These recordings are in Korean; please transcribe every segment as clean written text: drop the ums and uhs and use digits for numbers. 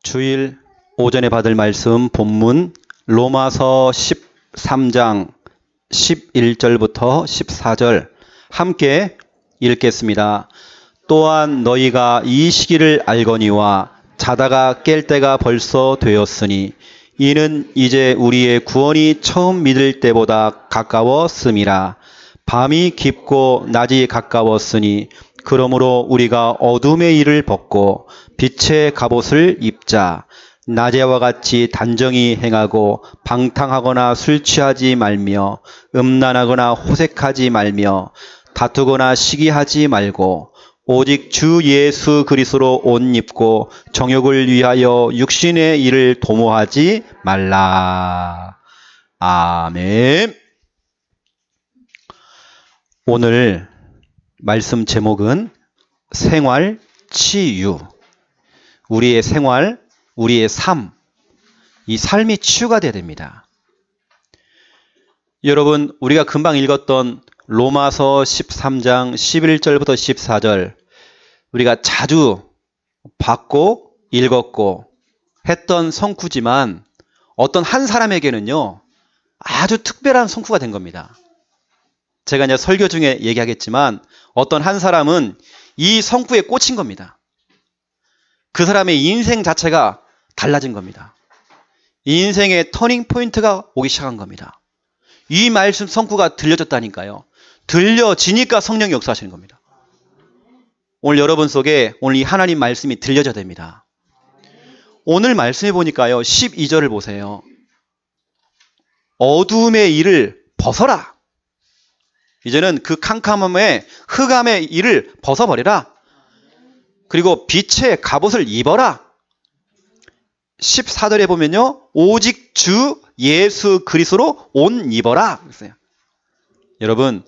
주일 오전에 받을 말씀 본문 로마서 13장 11절부터 14절 함께 읽겠습니다. 또한 너희가 이 시기를 알거니와 자다가 깰 때가 벌써 되었으니 이는 이제 우리의 구원이 처음 믿을 때보다 가까웠음이라. 밤이 깊고 낮이 가까웠으니 그러므로 우리가 어둠의 일을 벗고 빛의 갑옷을 입자. 낮에와 같이 단정히 행하고 방탕하거나 술 취하지 말며 음란하거나 호색하지 말며 다투거나 시기하지 말고 오직 주 예수 그리스도로 옷 입고 정욕을 위하여 육신의 일을 도모하지 말라. 아멘. 오늘 말씀 제목은 생활 치유. 우리의 생활, 우리의 삶, 이 삶이 치유가 돼야 됩니다. 여러분, 우리가 금방 읽었던 로마서 13장 11절부터 14절 우리가 자주 봤고 읽었고 했던 성구지만 어떤 한 사람에게는요 아주 특별한 성구가 된 겁니다. 제가 이제 설교 중에 얘기하겠지만 어떤 한 사람은 이 성구에 꽂힌 겁니다. 그 사람의 인생 자체가 달라진 겁니다. 인생의 터닝 포인트가 오기 시작한 겁니다. 이 말씀 성구가 들려졌다니까요. 들려지니까 성령이 역사하시는 겁니다. 오늘 여러분 속에 오늘 이 하나님 말씀이 들려져야 됩니다. 오늘 말씀해 보니까요. 12절을 보세요. 어둠의 일을 벗어라. 이제는 그 캄캄함의 흑암의 일을 벗어버리라. 그리고 빛의 갑옷을 입어라. 14절에 보면요. 오직 주 예수 그리스도로 옷 입어라. 그랬어요. 여러분,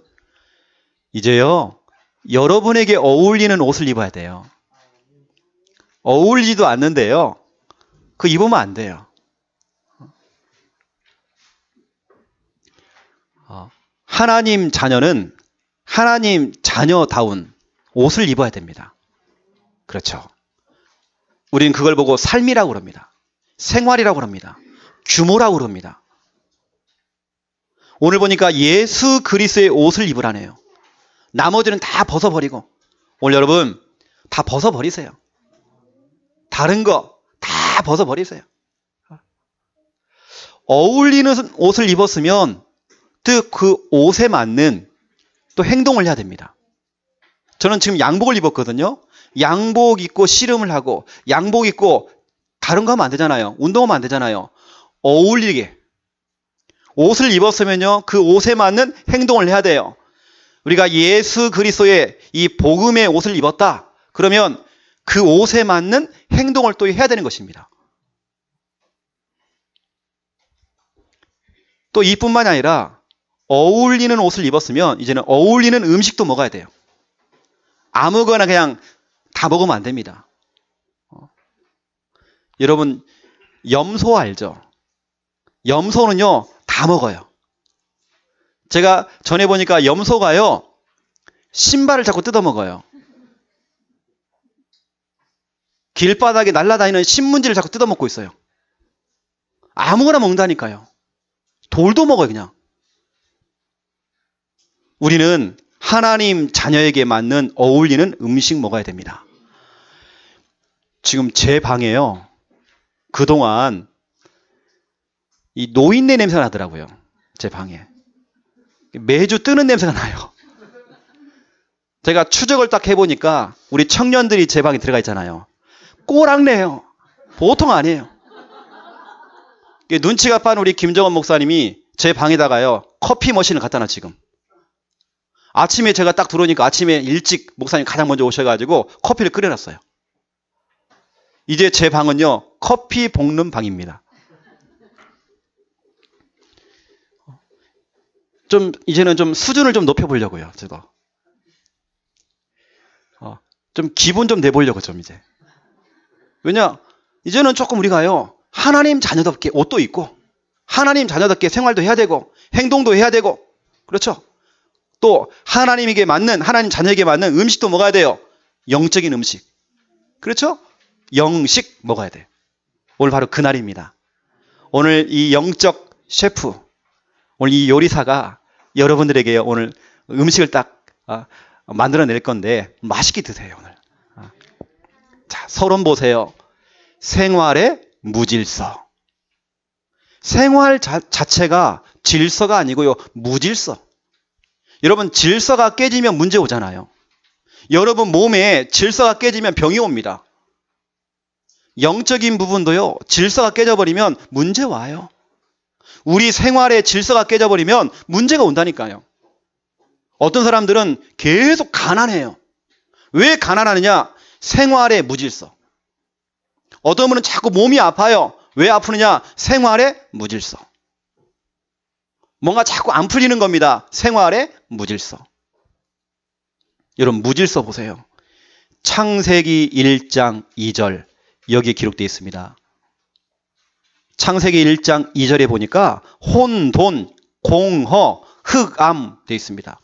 이제요. 여러분에게 어울리는 옷을 입어야 돼요. 어울리지도 않는데요. 그거 입으면 안 돼요. 하나님 자녀는 하나님 자녀다운 옷을 입어야 됩니다. 그렇죠. 우리는 그걸 보고 삶이라고 그럽니다. 생활이라고 그럽니다. 규모라고 그럽니다. 오늘 보니까 예수 그리스도의 옷을 입으라네요. 나머지는 다 벗어버리고 오늘 여러분 다 벗어버리세요. 다른 거 다 벗어버리세요. 어울리는 옷을 입었으면 또 그 옷에 맞는 또 행동을 해야 됩니다. 저는 지금 양복을 입었거든요. 양복 입고 씨름을 하고 양복 입고 다른 거 하면 안 되잖아요. 운동하면 안 되잖아요. 어울리게 옷을 입었으면요 그 옷에 맞는 행동을 해야 돼요. 우리가 예수 그리스도의 이 복음의 옷을 입었다. 그러면 그 옷에 맞는 행동을 또 해야 되는 것입니다. 또 이뿐만이 아니라 어울리는 옷을 입었으면 이제는 어울리는 음식도 먹어야 돼요. 아무거나 그냥 다 먹으면 안 됩니다. 여러분 염소 알죠? 염소는요 다 먹어요. 제가 전에 보니까 염소가요 신발을 자꾸 뜯어 먹어요. 길바닥에 날아다니는 신문지를 자꾸 뜯어 먹고 있어요. 아무거나 먹는다니까요. 돌도 먹어요 그냥. 우리는 하나님 자녀에게 맞는 어울리는 음식 먹어야 됩니다. 지금 제 방에요. 그동안 이 노인네 냄새가 나더라고요. 제 방에. 매주 뜨는 냄새가 나요. 제가 추적을 딱 해보니까 우리 청년들이 제 방에 들어가 있잖아요. 꼬랑내요. 보통 아니에요. 눈치가 빠른 우리 김정원 목사님이 제 방에다가요. 커피 머신을 갖다 놔 지금. 아침에 제가 딱 들어오니까 아침에 일찍 목사님 가장 먼저 오셔가지고 커피를 끓여놨어요. 이제 제 방은요. 커피 볶는 방입니다. 이제는 좀 수준을 좀 높여보려고요. 저도. 좀 기분 좀 내보려고 좀 이제. 왜냐? 이제는 조금 우리가요. 하나님 자녀답게 옷도 입고 하나님 자녀답게 생활도 해야 되고 행동도 해야 되고 그렇죠? 또 하나님에게 맞는 하나님 자녀에게 맞는 음식도 먹어야 돼요. 영적인 음식. 그렇죠? 영식 먹어야 돼. 오늘 바로 그날입니다. 오늘 이 영적 셰프, 오늘 이 요리사가 여러분들에게 오늘 음식을 딱 만들어낼 건데 맛있게 드세요, 오늘. 자, 서론 보세요. 생활의 무질서. 생활 자체가 질서가 아니고요, 무질서. 여러분, 질서가 깨지면 문제 오잖아요. 여러분 몸에 질서가 깨지면 병이 옵니다. 영적인 부분도요, 질서가 깨져버리면 문제 와요. 우리 생활의 질서가 깨져버리면 문제가 온다니까요. 어떤 사람들은 계속 가난해요. 왜 가난하느냐? 생활의 무질서. 어떤 분은 자꾸 몸이 아파요. 왜 아프느냐? 생활의 무질서. 뭔가 자꾸 안 풀리는 겁니다. 생활의 무질서. 여러분, 무질서 보세요. 창세기 1장 2절 여기에 기록되어 있습니다. 창세기 1장 2절에 보니까 혼돈, 공허, 흑암 되어 있습니다.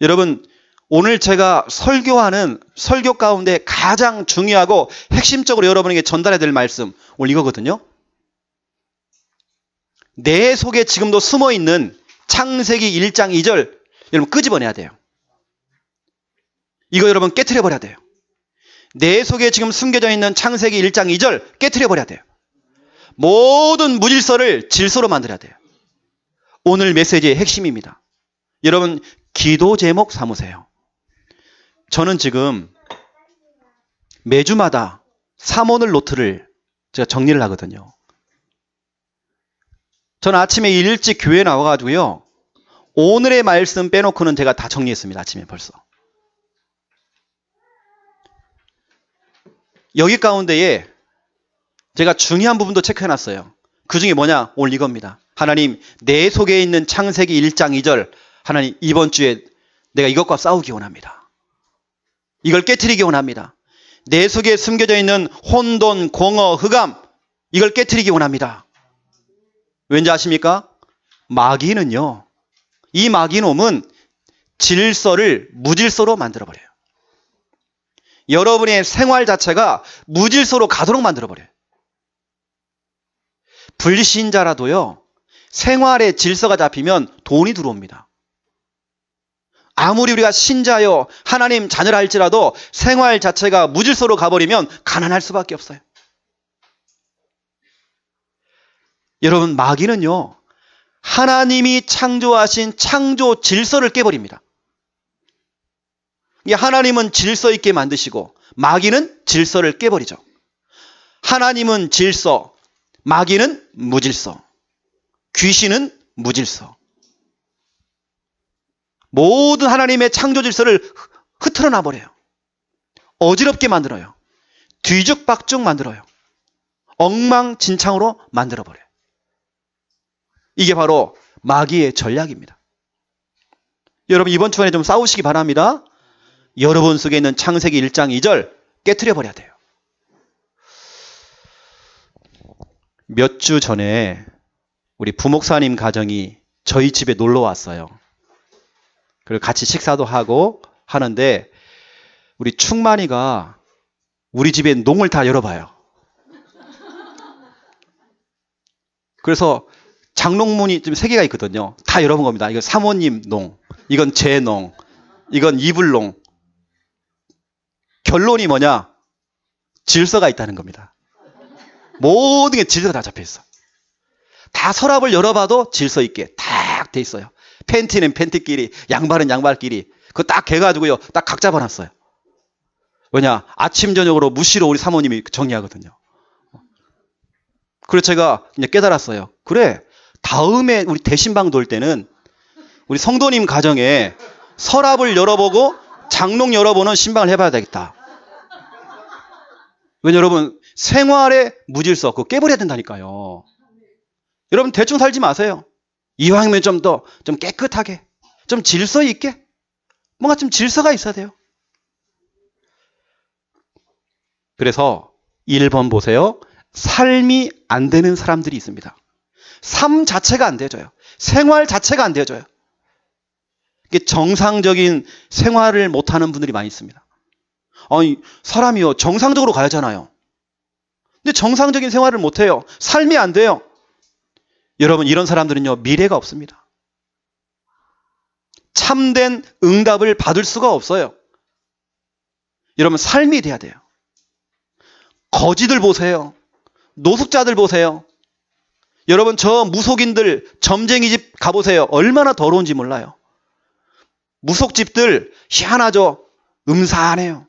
여러분, 오늘 제가 설교하는 설교 가운데 가장 중요하고 핵심적으로 여러분에게 전달해야 될 말씀, 오늘 이거거든요. 내 속에 지금도 숨어있는 창세기 1장 2절 여러분 끄집어내야 돼요. 이거 여러분 깨트려버려야 돼요. 내 속에 지금 숨겨져 있는 창세기 1장 2절 깨트려버려야 돼요. 모든 무질서를 질서로 만들어야 돼요. 오늘 메시지의 핵심입니다. 여러분, 기도 제목 삼으세요. 저는 지금 매주마다 3오늘 노트를 제가 정리를 하거든요. 저는 아침에 일찍 교회에 나와가지고요, 오늘의 말씀 빼놓고는 제가 다 정리했습니다. 아침에 벌써. 여기 가운데에 제가 중요한 부분도 체크해놨어요. 그 중에 뭐냐? 오늘 이겁니다. 하나님, 내 속에 있는 창세기 1장 2절, 하나님 이번 주에 내가 이것과 싸우기 원합니다. 이걸 깨트리기 원합니다. 내 속에 숨겨져 있는 혼돈, 공허, 흑암, 이걸 깨트리기 원합니다. 왠지 아십니까? 마귀는요, 이 마귀놈은 질서를 무질서로 만들어버려요. 여러분의 생활 자체가 무질서로 가도록 만들어버려요. 불신자라도요, 생활의 질서가 잡히면 돈이 들어옵니다. 아무리 우리가 신자요, 하나님 자녀라 할지라도 생활 자체가 무질서로 가버리면 가난할 수밖에 없어요. 여러분, 마귀는요, 하나님이 창조하신 창조 질서를 깨버립니다. 하나님은 질서 있게 만드시고 마귀는 질서를 깨버리죠. 하나님은 질서, 마귀는 무질서, 귀신은 무질서. 모든 하나님의 창조 질서를 흐트러 놔버려요. 어지럽게 만들어요. 뒤죽박죽 만들어요. 엉망진창으로 만들어버려요. 이게 바로 마귀의 전략입니다. 여러분, 이번 주간에 좀 싸우시기 바랍니다. 여러분 속에 있는 창세기 1장 2절 깨트려버려야 돼요. 몇 주 전에 우리 부목사님 가정이 저희 집에 놀러 왔어요. 그리고 같이 식사도 하고 하는데 우리 충만이가 우리 집에 농을 다 열어봐요. 그래서 장롱문이 좀 3개가 있거든요. 다 열어본 겁니다. 이건 사모님 농, 이건 제 농, 이건 이불 농. 결론이 뭐냐? 질서가 있다는 겁니다. 모든 게 질서가 다 잡혀있어. 다 서랍을 열어봐도 질서 있게 딱 돼 있어요. 팬티는 팬티끼리, 양말은 양말끼리. 그거 딱 해가지고요, 딱 각 잡아놨어요. 왜냐? 아침 저녁으로 무시로 우리 사모님이 정리하거든요. 그래서 제가 이제 깨달았어요. 그래, 다음에 우리 대신방 돌 때는 우리 성도님 가정에 서랍을 열어보고 장롱 열어보는 신방을 해봐야 되겠다. 왜냐, 여러분, 생활의 무질서, 그거 깨버려야 된다니까요. 여러분, 대충 살지 마세요. 이왕이면 좀 더, 좀 깨끗하게, 좀 질서 있게, 뭔가 좀 질서가 있어야 돼요. 그래서 1번 보세요. 삶이 안 되는 사람들이 있습니다. 삶 자체가 안 되어져요. 생활 자체가 안 되어져요. 이게 정상적인 생활을 못하는 분들이 많이 있습니다. 아니, 사람이요, 정상적으로 가야잖아요. 근데 정상적인 생활을 못해요. 삶이 안 돼요. 여러분, 이런 사람들은요, 미래가 없습니다. 참된 응답을 받을 수가 없어요. 여러분, 삶이 돼야 돼요. 거지들 보세요. 노숙자들 보세요. 여러분, 저 무속인들 점쟁이 집 가보세요. 얼마나 더러운지 몰라요. 무속집들 희한하죠. 음산해요.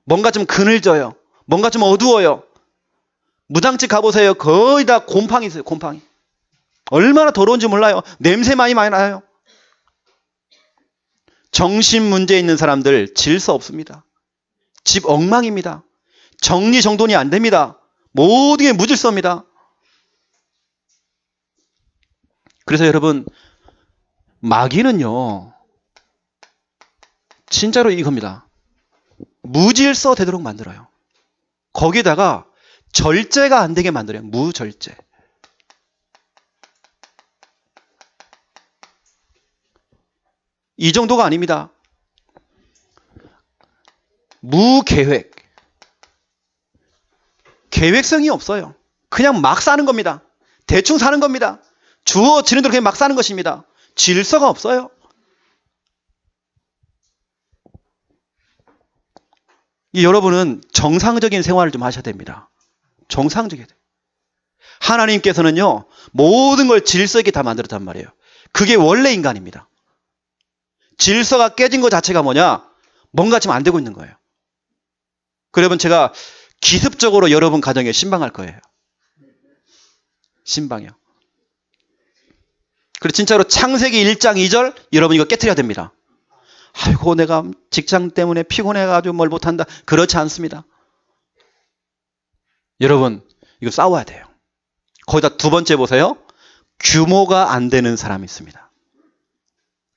뭔가 좀 그늘져요. 뭔가 좀 어두워요. 무당집 가보세요. 거의 다 곰팡이 있어요. 곰팡이. 얼마나 더러운지 몰라요. 냄새 많이 나요. 정신 문제 있는 사람들 질서 없습니다. 집 엉망입니다. 정리정돈이 안 됩니다. 모든 게 무질서입니다. 그래서 여러분, 마귀는요, 진짜로 이겁니다. 무질서 되도록 만들어요. 거기다가 절제가 안 되게 만들어요. 무절제. 이 정도가 아닙니다. 무계획. 계획성이 없어요. 그냥 막 사는 겁니다. 대충 사는 겁니다. 주어지는 대로 그냥 막 사는 것입니다. 질서가 없어요. 여러분은 정상적인 생활을 좀 하셔야 됩니다. 정상적이어야 돼요. 하나님께서는요, 모든 걸 질서 있게 다 만들었단 말이에요. 그게 원래 인간입니다. 질서가 깨진 것 자체가 뭐냐? 뭔가 지금 안 되고 있는 거예요. 그러면 제가 기습적으로 여러분 가정에 신방할 거예요. 신방이요. 그리고 진짜로 창세기 1장 2절 여러분 이거 깨트려야 됩니다. 아이고 내가 직장 때문에 피곤해가지고 뭘 못한다. 그렇지 않습니다. 여러분 이거 싸워야 돼요. 거기다 두 번째 보세요. 규모가 안 되는 사람이 있습니다.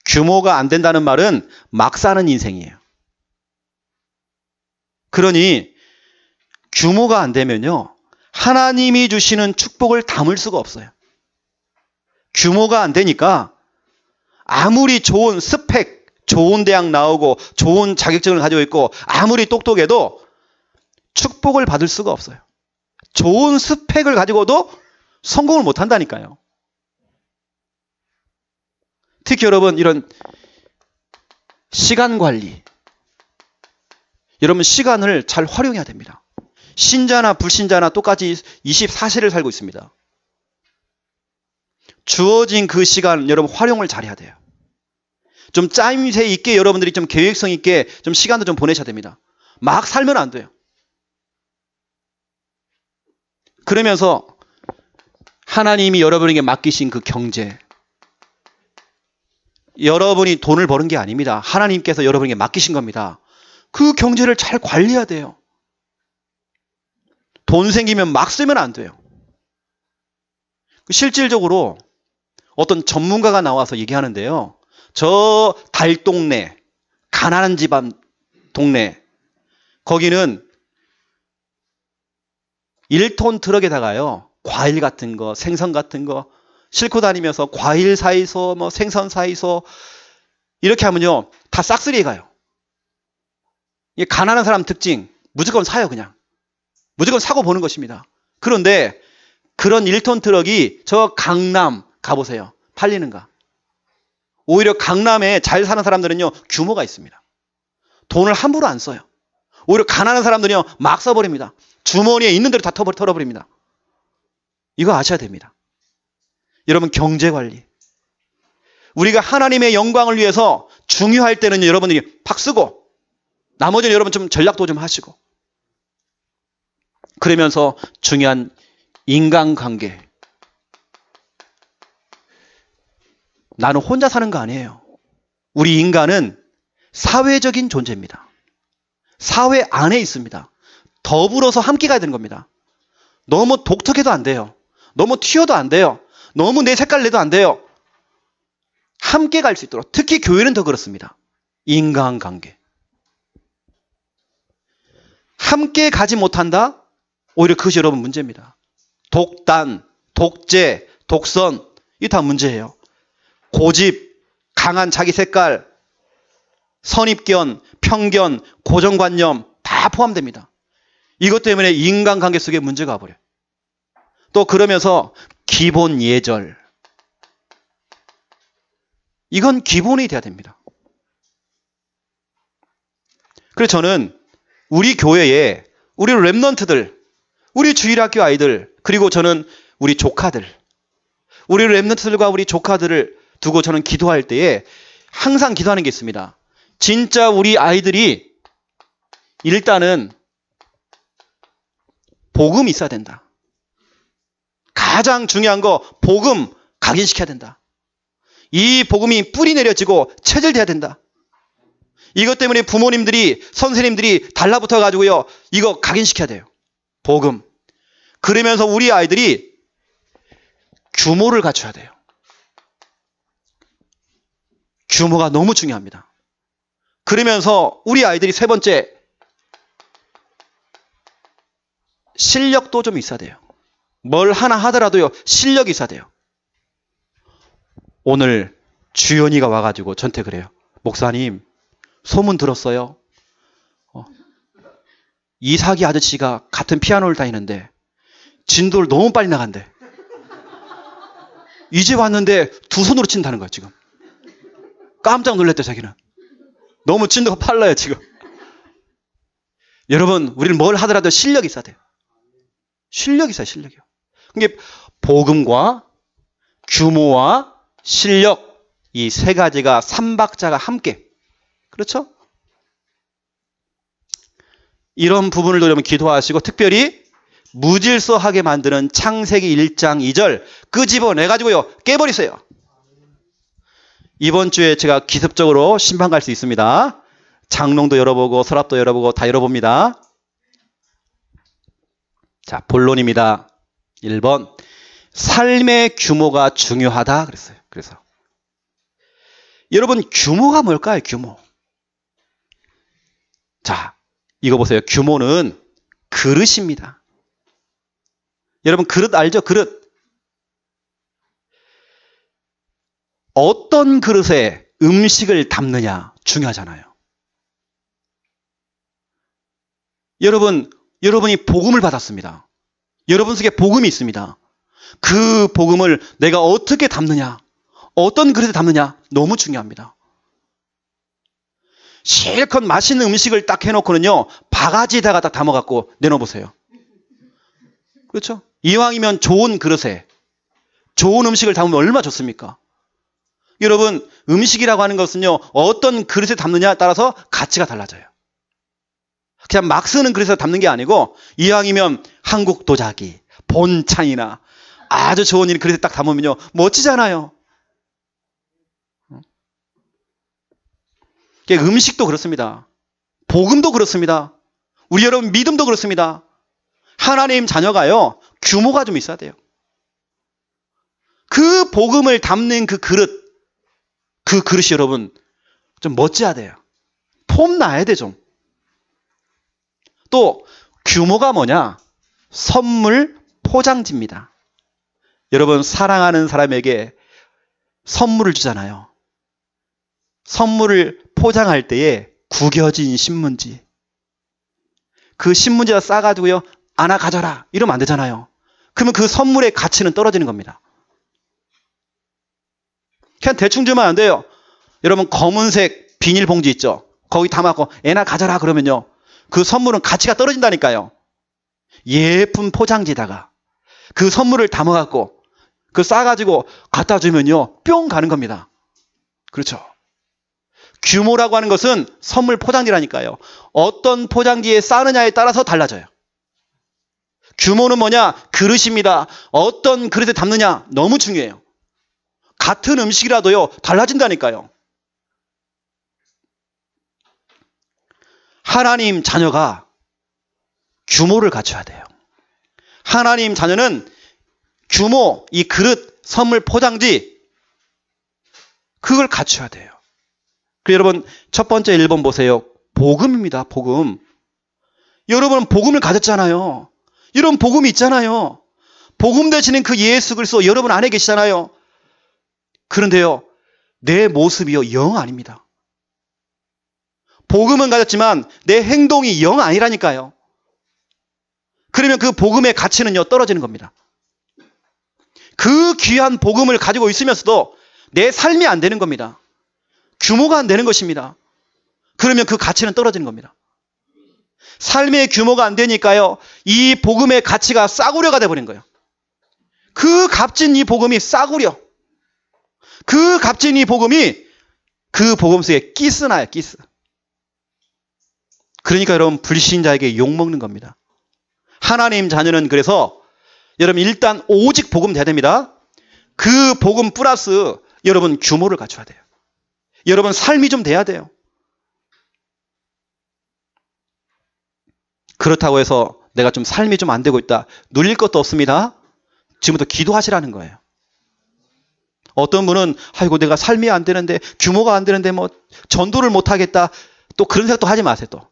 규모가 안 된다는 말은 막 사는 인생이에요. 그러니 규모가 안 되면요. 하나님이 주시는 축복을 담을 수가 없어요. 규모가 안 되니까 아무리 좋은 스펙, 좋은 대학 나오고 좋은 자격증을 가지고 있고 아무리 똑똑해도 축복을 받을 수가 없어요. 좋은 스펙을 가지고도 성공을 못 한다니까요. 특히 여러분 이런 시간 관리. 여러분 시간을 잘 활용해야 됩니다. 신자나 불신자나 똑같이 24시를 살고 있습니다. 주어진 그 시간 여러분 활용을 잘해야 돼요. 좀 짜임새 있게 여러분들이 좀 계획성 있게 좀 시간도 좀 보내셔야 됩니다. 막 살면 안 돼요. 그러면서 하나님이 여러분에게 맡기신 그 경제, 여러분이 돈을 버는 게 아닙니다. 하나님께서 여러분에게 맡기신 겁니다. 그 경제를 잘 관리해야 돼요. 돈 생기면 막 쓰면 안 돼요. 실질적으로 어떤 전문가가 나와서 얘기하는데요. 저 달동네, 가난한 집안 동네, 거기는 1톤 트럭에다가요, 과일 같은 거, 생선 같은 거 싣고 다니면서 과일 사이소, 뭐 생선 사이소, 이렇게 하면요, 다 싹쓸이에 가요. 이게 가난한 사람 특징, 무조건 사요, 그냥. 무조건 사고 보는 것입니다. 그런데 그런 1톤 트럭이 저 강남 가보세요. 팔리는가? 오히려 강남에 잘 사는 사람들은요, 규모가 있습니다. 돈을 함부로 안 써요. 오히려 가난한 사람들은요, 막 써버립니다. 주머니에 있는 대로 다 털어버립니다. 이거 아셔야 됩니다. 여러분, 경제관리. 우리가 하나님의 영광을 위해서 중요할 때는 여러분들이 팍 쓰고, 나머지는 여러분 좀 전략도 좀 하시고, 그러면서 중요한 인간관계. 나는 혼자 사는 거 아니에요. 우리 인간은 사회적인 존재입니다. 사회 안에 있습니다. 더불어서 함께 가야 되는 겁니다. 너무 독특해도 안 돼요. 너무 튀어도 안 돼요. 너무 내 색깔 내도 안 돼요. 함께 갈 수 있도록. 특히 교회는 더 그렇습니다. 인간관계. 함께 가지 못한다? 오히려 그것이 여러분 문제입니다. 독단, 독재, 독선, 이게 다 문제예요. 고집, 강한 자기 색깔, 선입견, 편견, 고정관념 다 포함됩니다. 이것 때문에 인간관계 속에 문제가 와버려요. 또 그러면서 기본 예절. 이건 기본이 돼야 됩니다. 그래서 저는 우리 교회에 우리 랩런트들, 우리 주일학교 아이들, 그리고 저는 우리 조카들, 우리 랩런트들과 우리 조카들을 두고 저는 기도할 때에 항상 기도하는 게 있습니다. 진짜 우리 아이들이 일단은 복음이 있어야 된다. 가장 중요한 거 복음 각인시켜야 된다. 이 복음이 뿌리 내려지고 체질돼야 된다. 이것 때문에 부모님들이, 선생님들이 달라붙어 가지고요, 이거 각인시켜야 돼요. 복음. 그러면서 우리 아이들이 규모를 갖춰야 돼요. 규모가 너무 중요합니다. 그러면서 우리 아이들이 세 번째, 실력도 좀 있어야 돼요. 뭘 하나 하더라도요, 실력이 있어야 돼요. 오늘 주연이가 와가지고 저한테 그래요. 목사님, 소문 들었어요. 이삭이 아저씨가 같은 피아노를 다니는데 진도를 너무 빨리 나간대. 이제 왔는데 두 손으로 친다는 거예요, 지금. 깜짝 놀랐대, 자기는. 너무 진도가 빨라요, 지금. 여러분, 우리는 뭘 하더라도 실력이 있어야 돼요. 실력이 있어요, 실력이요. 그게 복음과 규모와 실력, 이 세 가지가 삼박자가 함께. 그렇죠? 이런 부분을 여러분 기도하시고, 특별히 무질서하게 만드는 창세기 1장 2절 끄집어내가지고요, 깨버리세요. 이번 주에 제가 기습적으로 심판 갈 수 있습니다. 장롱도 열어보고 서랍도 열어보고 다 열어봅니다. 자, 본론입니다. 1번. 삶의 규모가 중요하다 그랬어요. 그래서 여러분, 규모가 뭘까요? 규모. 자, 이거 보세요. 규모는 그릇입니다. 여러분, 그릇 알죠? 그릇. 어떤 그릇에 음식을 담느냐 중요하잖아요. 여러분이 복음을 받았습니다. 여러분 속에 복음이 있습니다. 그 복음을 내가 어떻게 담느냐, 어떤 그릇에 담느냐 너무 중요합니다. 실컷 맛있는 음식을 딱 해놓고는요, 바가지에다가 딱 담아갖고 내놓으세요. 그렇죠? 이왕이면 좋은 그릇에 좋은 음식을 담으면 얼마나 좋습니까? 여러분, 음식이라고 하는 것은요, 어떤 그릇에 담느냐에 따라서 가치가 달라져요. 그냥 막 쓰는 그릇에 담는 게 아니고, 이왕이면 한국 도자기, 본찬이나 아주 좋은 일 그릇에 딱 담으면요, 멋지잖아요. 음식도 그렇습니다. 복음도 그렇습니다. 우리 여러분 믿음도 그렇습니다. 하나님 자녀가요, 규모가 좀 있어야 돼요. 그 복음을 담는 그 그릇이 여러분 좀 멋져야 돼요. 폼 나야 돼, 좀. 또 규모가 뭐냐? 선물 포장지입니다. 여러분, 사랑하는 사람에게 선물을 주잖아요. 선물을 포장할 때에 구겨진 신문지, 그 신문지에다 싸가지고요, 하나 가져라 이러면 안 되잖아요. 그러면 그 선물의 가치는 떨어지는 겁니다. 그냥 대충 주면 안 돼요. 여러분, 검은색 비닐봉지 있죠? 거기 담아갖고 애나 가져라 그러면요, 그 선물은 가치가 떨어진다니까요. 예쁜 포장지에다가 그 선물을 담아갖고 그 싸가지고 갖다 주면요, 뿅 가는 겁니다. 그렇죠? 규모라고 하는 것은 선물 포장지라니까요. 어떤 포장지에 싸느냐에 따라서 달라져요. 규모는 뭐냐? 그릇입니다. 어떤 그릇에 담느냐 너무 중요해요. 같은 음식이라도요, 달라진다니까요. 하나님 자녀가 규모를 갖춰야 돼요. 하나님 자녀는 규모, 이 그릇, 선물 포장지, 그걸 갖춰야 돼요. 여러분, 첫 번째 1번 보세요. 복음입니다. 복음. 여러분, 복음을 가졌잖아요. 여러분, 복음이 있잖아요. 복음 되시는 그 예수 그리스도 여러분 안에 계시잖아요. 그런데요, 내 모습이요, 영 아닙니다. 복음은 가졌지만 내 행동이 영 아니라니까요. 그러면 그 복음의 가치는요, 떨어지는 겁니다. 그 귀한 복음을 가지고 있으면서도 내 삶이 안 되는 겁니다. 규모가 안 되는 것입니다. 그러면 그 가치는 떨어지는 겁니다. 삶의 규모가 안 되니까요, 이 복음의 가치가 싸구려가 돼버린 거예요. 그 값진 이 복음이 싸구려. 그 값진 이 복음이 그 복음 속에 기스나요, 기스. 그러니까 여러분, 불신자에게 욕먹는 겁니다. 하나님 자녀는 그래서 여러분 일단 오직 복음 돼야 됩니다. 그 복음 플러스 여러분 규모를 갖춰야 돼요. 여러분 삶이 좀 돼야 돼요. 그렇다고 해서 내가 좀 삶이 좀 안 되고 있다, 눌릴 것도 없습니다. 지금부터 기도하시라는 거예요. 어떤 분은 아이고 내가 삶이 안 되는데, 규모가 안 되는데 뭐 전도를 못 하겠다, 또 그런 생각도 하지 마세요. 또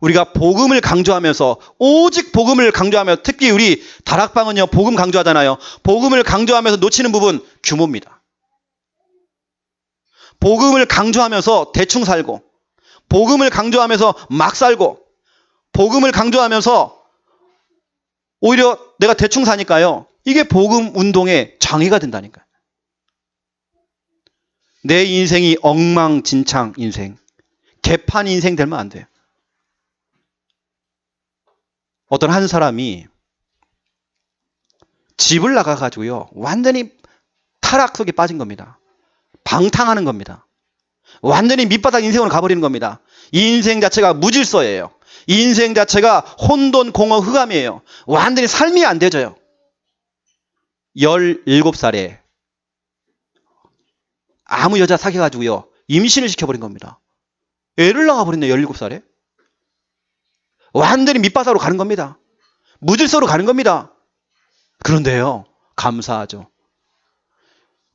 우리가 복음을 강조하면서, 오직 복음을 강조하며, 특히 우리 다락방은요 복음 강조하잖아요. 복음을 강조하면서 놓치는 부분 규모입니다. 복음을 강조하면서 대충 살고, 복음을 강조하면서 막 살고, 복음을 강조하면서 오히려 내가 대충 사니까요, 이게 복음 운동의 장애가 된다니까요. 내 인생이 엉망진창 인생, 개판 인생 되면 안 돼요. 어떤 한 사람이 집을 나가가지고요, 완전히 타락 속에 빠진 겁니다. 방탕하는 겁니다. 완전히 밑바닥 인생으로 가버리는 겁니다. 이 인생 자체가 무질서예요. 이 인생 자체가 혼돈, 공허, 흑암이에요. 완전히 삶이 안 되져요. 17살에 아무 여자 사귀어가지고요, 임신을 시켜버린 겁니다. 애를 낳아버렸네요, 17살에. 완전히 밑바닥으로 가는 겁니다. 무질서로 가는 겁니다. 그런데요, 감사하죠.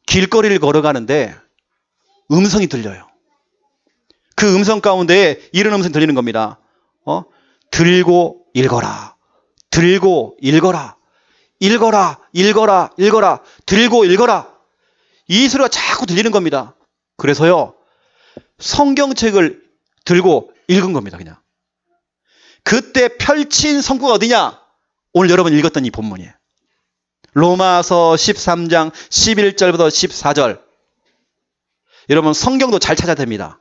길거리를 걸어가는데 음성이 들려요. 그 음성 가운데 이런 음성이 들리는 겁니다. 들고 읽어라. 들고 읽어라. 읽어라. 읽어라. 읽어라. 들고 읽어라. 이 소리가 자꾸 들리는 겁니다. 그래서요, 성경책을 들고 읽은 겁니다. 그냥. 그때 펼친 성구가 어디냐? 오늘 여러분 읽었던 이 본문이에요. 로마서 13장 11절부터 14절. 여러분 성경도 잘 찾아야 됩니다.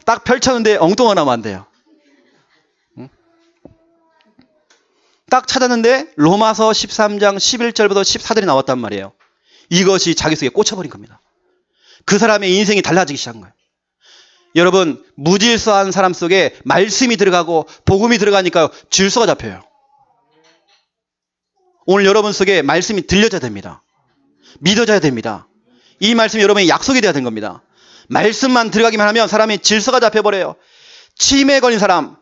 딱 펼쳤는데 엉뚱하나 하면 안 돼요. 딱 찾았는데 로마서 13장 11절부터 14절이 나왔단 말이에요. 이것이 자기 속에 꽂혀버린 겁니다. 그 사람의 인생이 달라지기 시작한 거예요. 여러분, 무질서한 사람 속에 말씀이 들어가고 복음이 들어가니까 질서가 잡혀요. 오늘 여러분 속에 말씀이 들려져야 됩니다. 믿어져야 됩니다. 이 말씀이 여러분의 약속이 돼야 되는 겁니다. 말씀만 들어가기만 하면 사람이 질서가 잡혀버려요. 치매 걸린 사람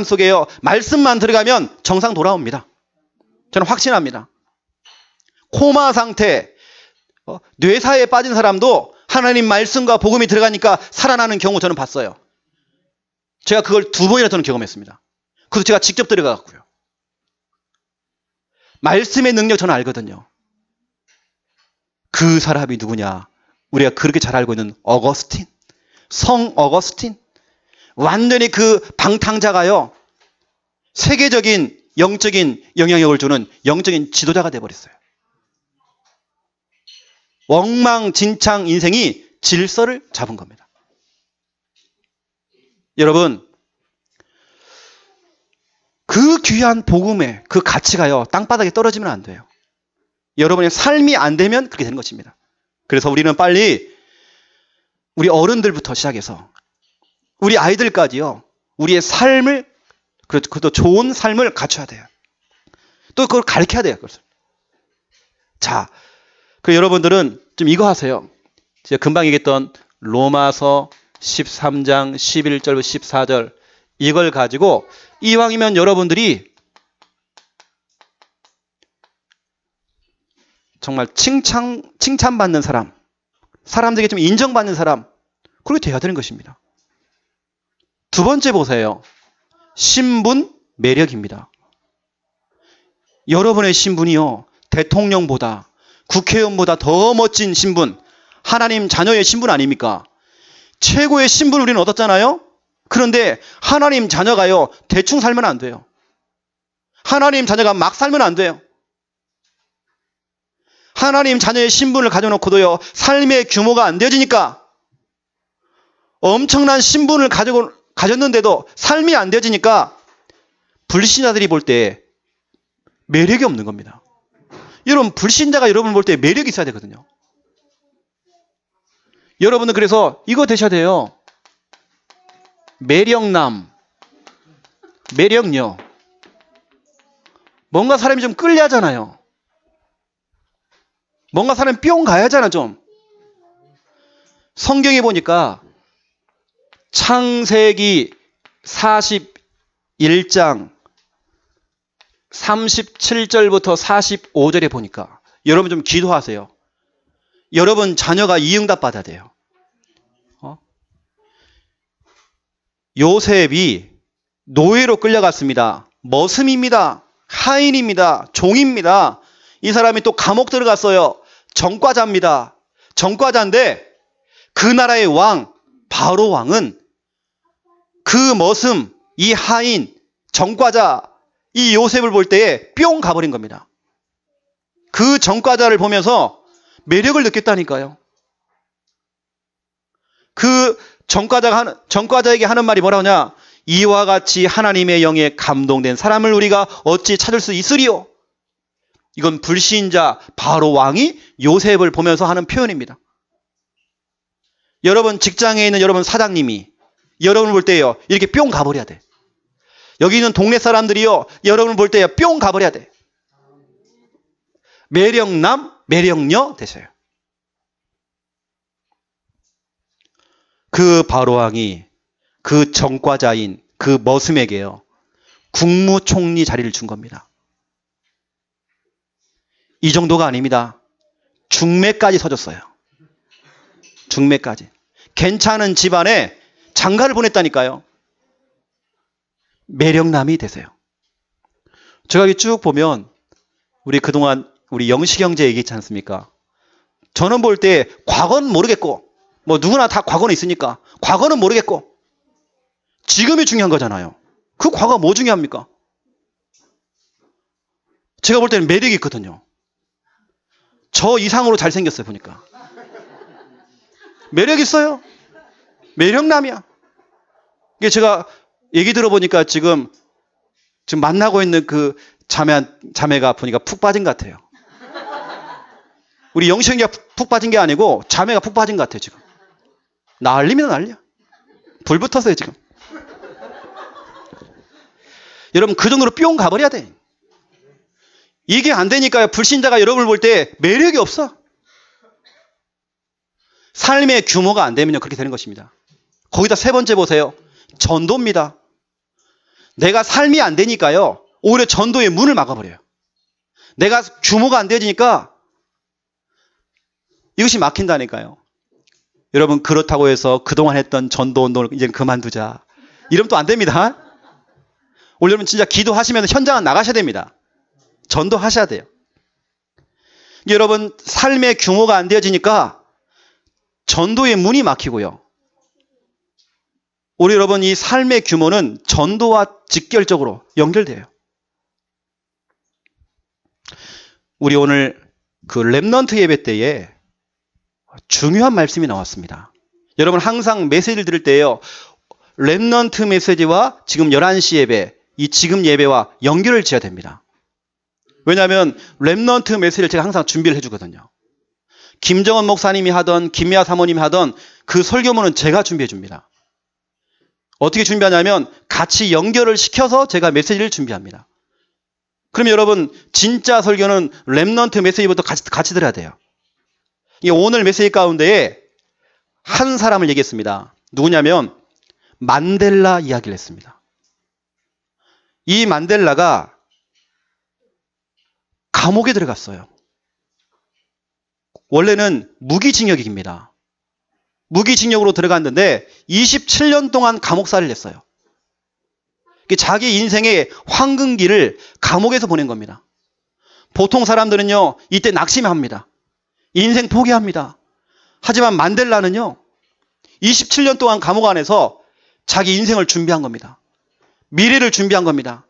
속에요, 말씀만 들어가면 정상 돌아옵니다. 저는 확신합니다. 코마 상태, 뇌사에 빠진 사람도 하나님 말씀과 복음이 들어가니까 살아나는 경우 저는 봤어요. 제가 그걸 2번이나 저는 경험했습니다. 그래서 제가 직접 들어가고요. 말씀의 능력 저는 알거든요. 그 사람이 누구냐? 우리가 그렇게 잘 알고 있는 어거스틴, 성 어거스틴. 완전히 그 방탕자가요, 세계적인 영적인 영향력을 주는 영적인 지도자가 되어버렸어요. 엉망진창 인생이 질서를 잡은 겁니다. 여러분, 그 귀한 복음의 그 가치가요, 땅바닥에 떨어지면 안 돼요. 여러분의 삶이 안 되면 그렇게 되는 것입니다. 그래서 우리는 빨리 우리 어른들부터 시작해서 우리 아이들까지요, 우리의 삶을, 그것도 좋은 삶을 갖춰야 돼요. 또 그걸 가르쳐야 돼요. 그것을. 자, 그 여러분들은 좀 이거 하세요. 제가 금방 얘기했던 로마서 13장 11절 14절 이걸 가지고 이왕이면 여러분들이 정말 칭찬받는 사람, 사람들에게 좀 인정받는 사람, 그렇게 돼야 되는 것입니다. 2번째 보세요. 신분 매력입니다. 여러분의 신분이요, 대통령보다, 국회의원보다 더 멋진 신분, 하나님 자녀의 신분 아닙니까? 최고의 신분 우리는 얻었잖아요? 그런데 하나님 자녀가요, 대충 살면 안 돼요. 하나님 자녀가 막 살면 안 돼요. 하나님 자녀의 신분을 가져놓고도요, 삶의 규모가 안 되어지니까, 엄청난 신분을 가졌는데도 삶이 안 되어지니까 불신자들이 볼 때 매력이 없는 겁니다. 여러분, 불신자가 여러분 볼 때 매력이 있어야 되거든요. 여러분은 그래서 이거 되셔야 돼요. 매력남, 매력녀. 뭔가 사람이 좀 끌려 하잖아요. 뭔가 사람이 뿅 가야 하잖아, 좀. 성경에 보니까 창세기 41장 37절부터 45절에 보니까, 여러분 좀 기도하세요. 여러분 자녀가 이응답 받아야 돼요. 요셉이 노예로 끌려갔습니다. 머슴입니다. 하인입니다. 종입니다. 이 사람이 또 감옥 들어갔어요. 전과자입니다. 전과자인데 그 나라의 왕, 바로 왕은 그 머슴, 이 하인, 전과자, 이 요셉을 볼 때에 뿅 가버린 겁니다. 그 전과자를 보면서 매력을 느꼈다니까요. 그 전과자에게 하는 말이 뭐라 하냐? 이와 같이 하나님의 영에 감동된 사람을 우리가 어찌 찾을 수 있으리요? 이건 불신자 바로 왕이 요셉을 보면서 하는 표현입니다. 여러분 직장에 있는 여러분 사장님이 여러분을 볼 때요, 이렇게 뿅 가버려야 돼. 여기 있는 동네 사람들이요, 여러분을 볼 때요, 뿅 가버려야 돼. 매력남, 매력녀 되세요. 그 바로왕이 그 전과자인 그 머슴에게요, 국무총리 자리를 준 겁니다. 이 정도가 아닙니다. 중매까지 서줬어요. 중매까지. 괜찮은 집안에 장가를 보냈다니까요. 매력남이 되세요. 제가 여기 쭉 보면 우리 그동안 우리 영식 형제 얘기했지 않습니까? 저는 볼 때 과거는 모르겠고, 뭐 누구나 다 과거는 있으니까 과거는 모르겠고, 지금이 중요한 거잖아요. 그 과거가 뭐 중요합니까? 제가 볼 때는 매력이 있거든요. 저 이상으로 잘생겼어요, 보니까. 매력 있어요. 매력남이야. 이게 제가 얘기 들어보니까 지금 만나고 있는 그 자매가 보니까 푹 빠진 것 같아요. 우리 영식이가 푹 빠진 게 아니고 자매가 푹 빠진 것 같아요, 지금. 난리면 난리야. 불 붙었어요, 지금. 여러분, 그 정도로 뿅 가버려야 돼. 이게 안 되니까요, 불신자가 여러분을 볼 때 매력이 없어. 삶의 규모가 안 되면요, 그렇게 되는 것입니다. 거기다 세 번째 보세요. 전도입니다. 내가 삶이 안 되니까요, 오히려 전도의 문을 막아버려요. 내가 규모가 안 되어지니까 이것이 막힌다니까요. 여러분, 그렇다고 해서 그동안 했던 전도 운동을 이제 그만두자, 이러면 또 안 됩니다. 오늘 여러분 진짜 기도하시면서 현장은 나가셔야 됩니다. 전도하셔야 돼요. 여러분, 삶의 규모가 안 되어지니까 전도의 문이 막히고요. 우리 여러분, 이 삶의 규모는 전도와 직결적으로 연결돼요. 우리 오늘 그 렘넌트 예배 때에 중요한 말씀이 나왔습니다. 여러분, 항상 메시지를 들을 때요, 렘넌트 메시지와 지금 11시 예배, 이 지금 예배와 연결을 지어야 됩니다. 왜냐하면 렘넌트 메시지를 제가 항상 준비를 해주거든요. 김정은 목사님이 하던 김미아 사모님이 하던 그 설교문은 제가 준비해 줍니다. 어떻게 준비하냐면 같이 연결을 시켜서 제가 메시지를 준비합니다. 그러면 여러분, 진짜 설교는 렘넌트 메시지부터 같이 들어야 돼요. 오늘 메시지 가운데에 한 사람을 얘기했습니다. 누구냐면 만델라 이야기를 했습니다. 이 만델라가 감옥에 들어갔어요. 원래는 무기징역입니다. 무기징역으로 들어갔는데 27년 동안 감옥살이를 했어요. 자기 인생의 황금기를 감옥에서 보낸 겁니다. 보통 사람들은요, 이때 낙심합니다. 인생 포기합니다. 하지만 만델라는요, 27년 동안 감옥 안에서 자기 인생을 준비한 겁니다. 미래를 준비한 겁니다.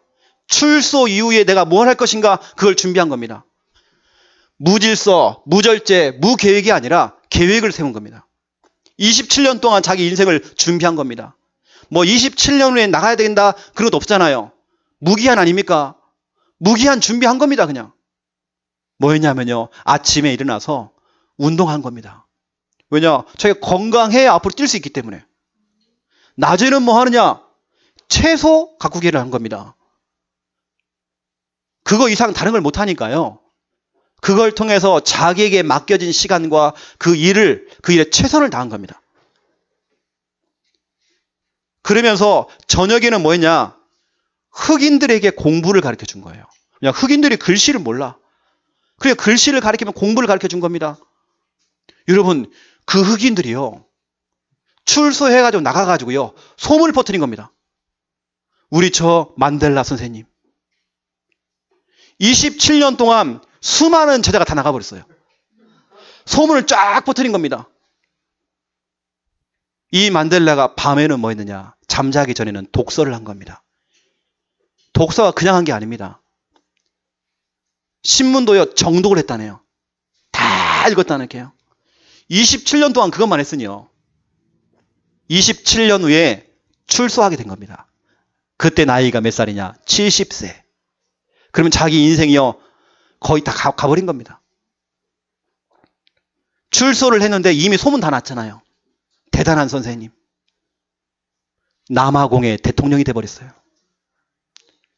출소 이후에 내가 뭘 할 것인가 그걸 준비한 겁니다. 무질서, 무절제, 무계획이 아니라 계획을 세운 겁니다. 27년 동안 자기 인생을 준비한 겁니다. 뭐 27년 후에 나가야 된다 그런 것도 없잖아요. 무기한 아닙니까? 무기한 준비한 겁니다. 그냥. 뭐였냐면요. 아침에 일어나서 운동한 겁니다. 왜냐? 자기가 건강해야 앞으로 뛸 수 있기 때문에. 낮에는 뭐 하느냐? 채소 가꾸기를 한 겁니다. 그거 이상 다른 걸 못하니까요. 그걸 통해서 자기에게 맡겨진 시간과 그 일에 최선을 다한 겁니다. 그러면서 저녁에는 뭐 했냐? 흑인들에게 공부를 가르쳐 준 거예요. 그냥 흑인들이 글씨를 몰라. 그래 글씨를 가르치면 공부를 가르쳐 준 겁니다. 여러분, 그 흑인들이요. 출소해가지고 나가가지고요. 소문을 퍼뜨린 겁니다. 우리 저 만델라 선생님. 27년 동안 수많은 제자가 다 나가버렸어요. 소문을 쫙 퍼뜨린 겁니다. 이 만델라가 밤에는 뭐 했느냐? 잠자기 전에는 독서를 한 겁니다. 독서가 그냥 한 게 아닙니다. 신문도요, 정독을 했다네요. 다 읽었다는 게요. 27년 동안 그것만 했으니요. 27년 후에 출소하게 된 겁니다. 그때 나이가 몇 살이냐? 70세. 그러면 자기 인생이요, 거의 다 가버린 겁니다. 출소를 했는데 이미 소문 다 났잖아요. 대단한 선생님. 남아공의 대통령이 돼버렸어요.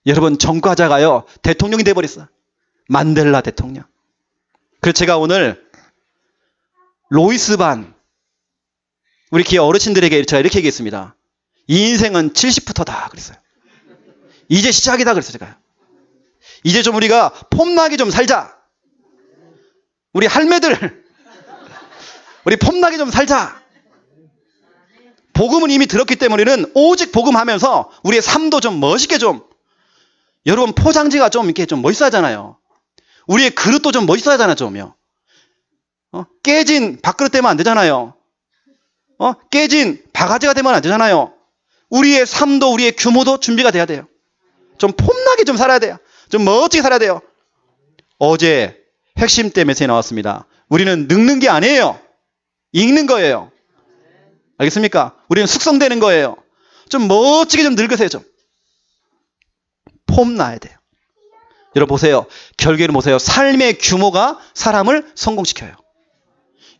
여러분, 전과자가요, 대통령이 돼버렸어요. 만델라 대통령. 그래서 제가 오늘 로이스 반, 우리 기회 어르신들에게 제가 이렇게 얘기했습니다. 이 인생은 70부터다 그랬어요. 이제 시작이다 그랬어요. 제가. 이제 좀 우리가 폼나게 좀 살자. 우리 할매들, 우리 폼나게 좀 살자. 복음은 이미 들었기 때문에는 오직 복음하면서 우리의 삶도 좀 멋있게 좀, 여러분 포장지가 좀 이렇게 좀 멋있어야잖아요. 우리의 그릇도 좀 멋있어야잖아요. 좀요. 깨진 밥그릇 되면 안 되잖아요. 깨진 바가지가 되면 안 되잖아요. 우리의 삶도 우리의 규모도 준비가 돼야 돼요. 좀 폼나게 좀 살아야 돼요. 좀 멋지게 살아야 돼요. 어제 핵심 때 메시지 나왔습니다. 우리는 늙는 게 아니에요. 익는 거예요. 알겠습니까? 우리는 숙성되는 거예요. 좀 멋지게 좀 늙으세요. 좀 폼나야 돼요. 여러분 보세요. 결국에는 보세요. 삶의 규모가 사람을 성공시켜요.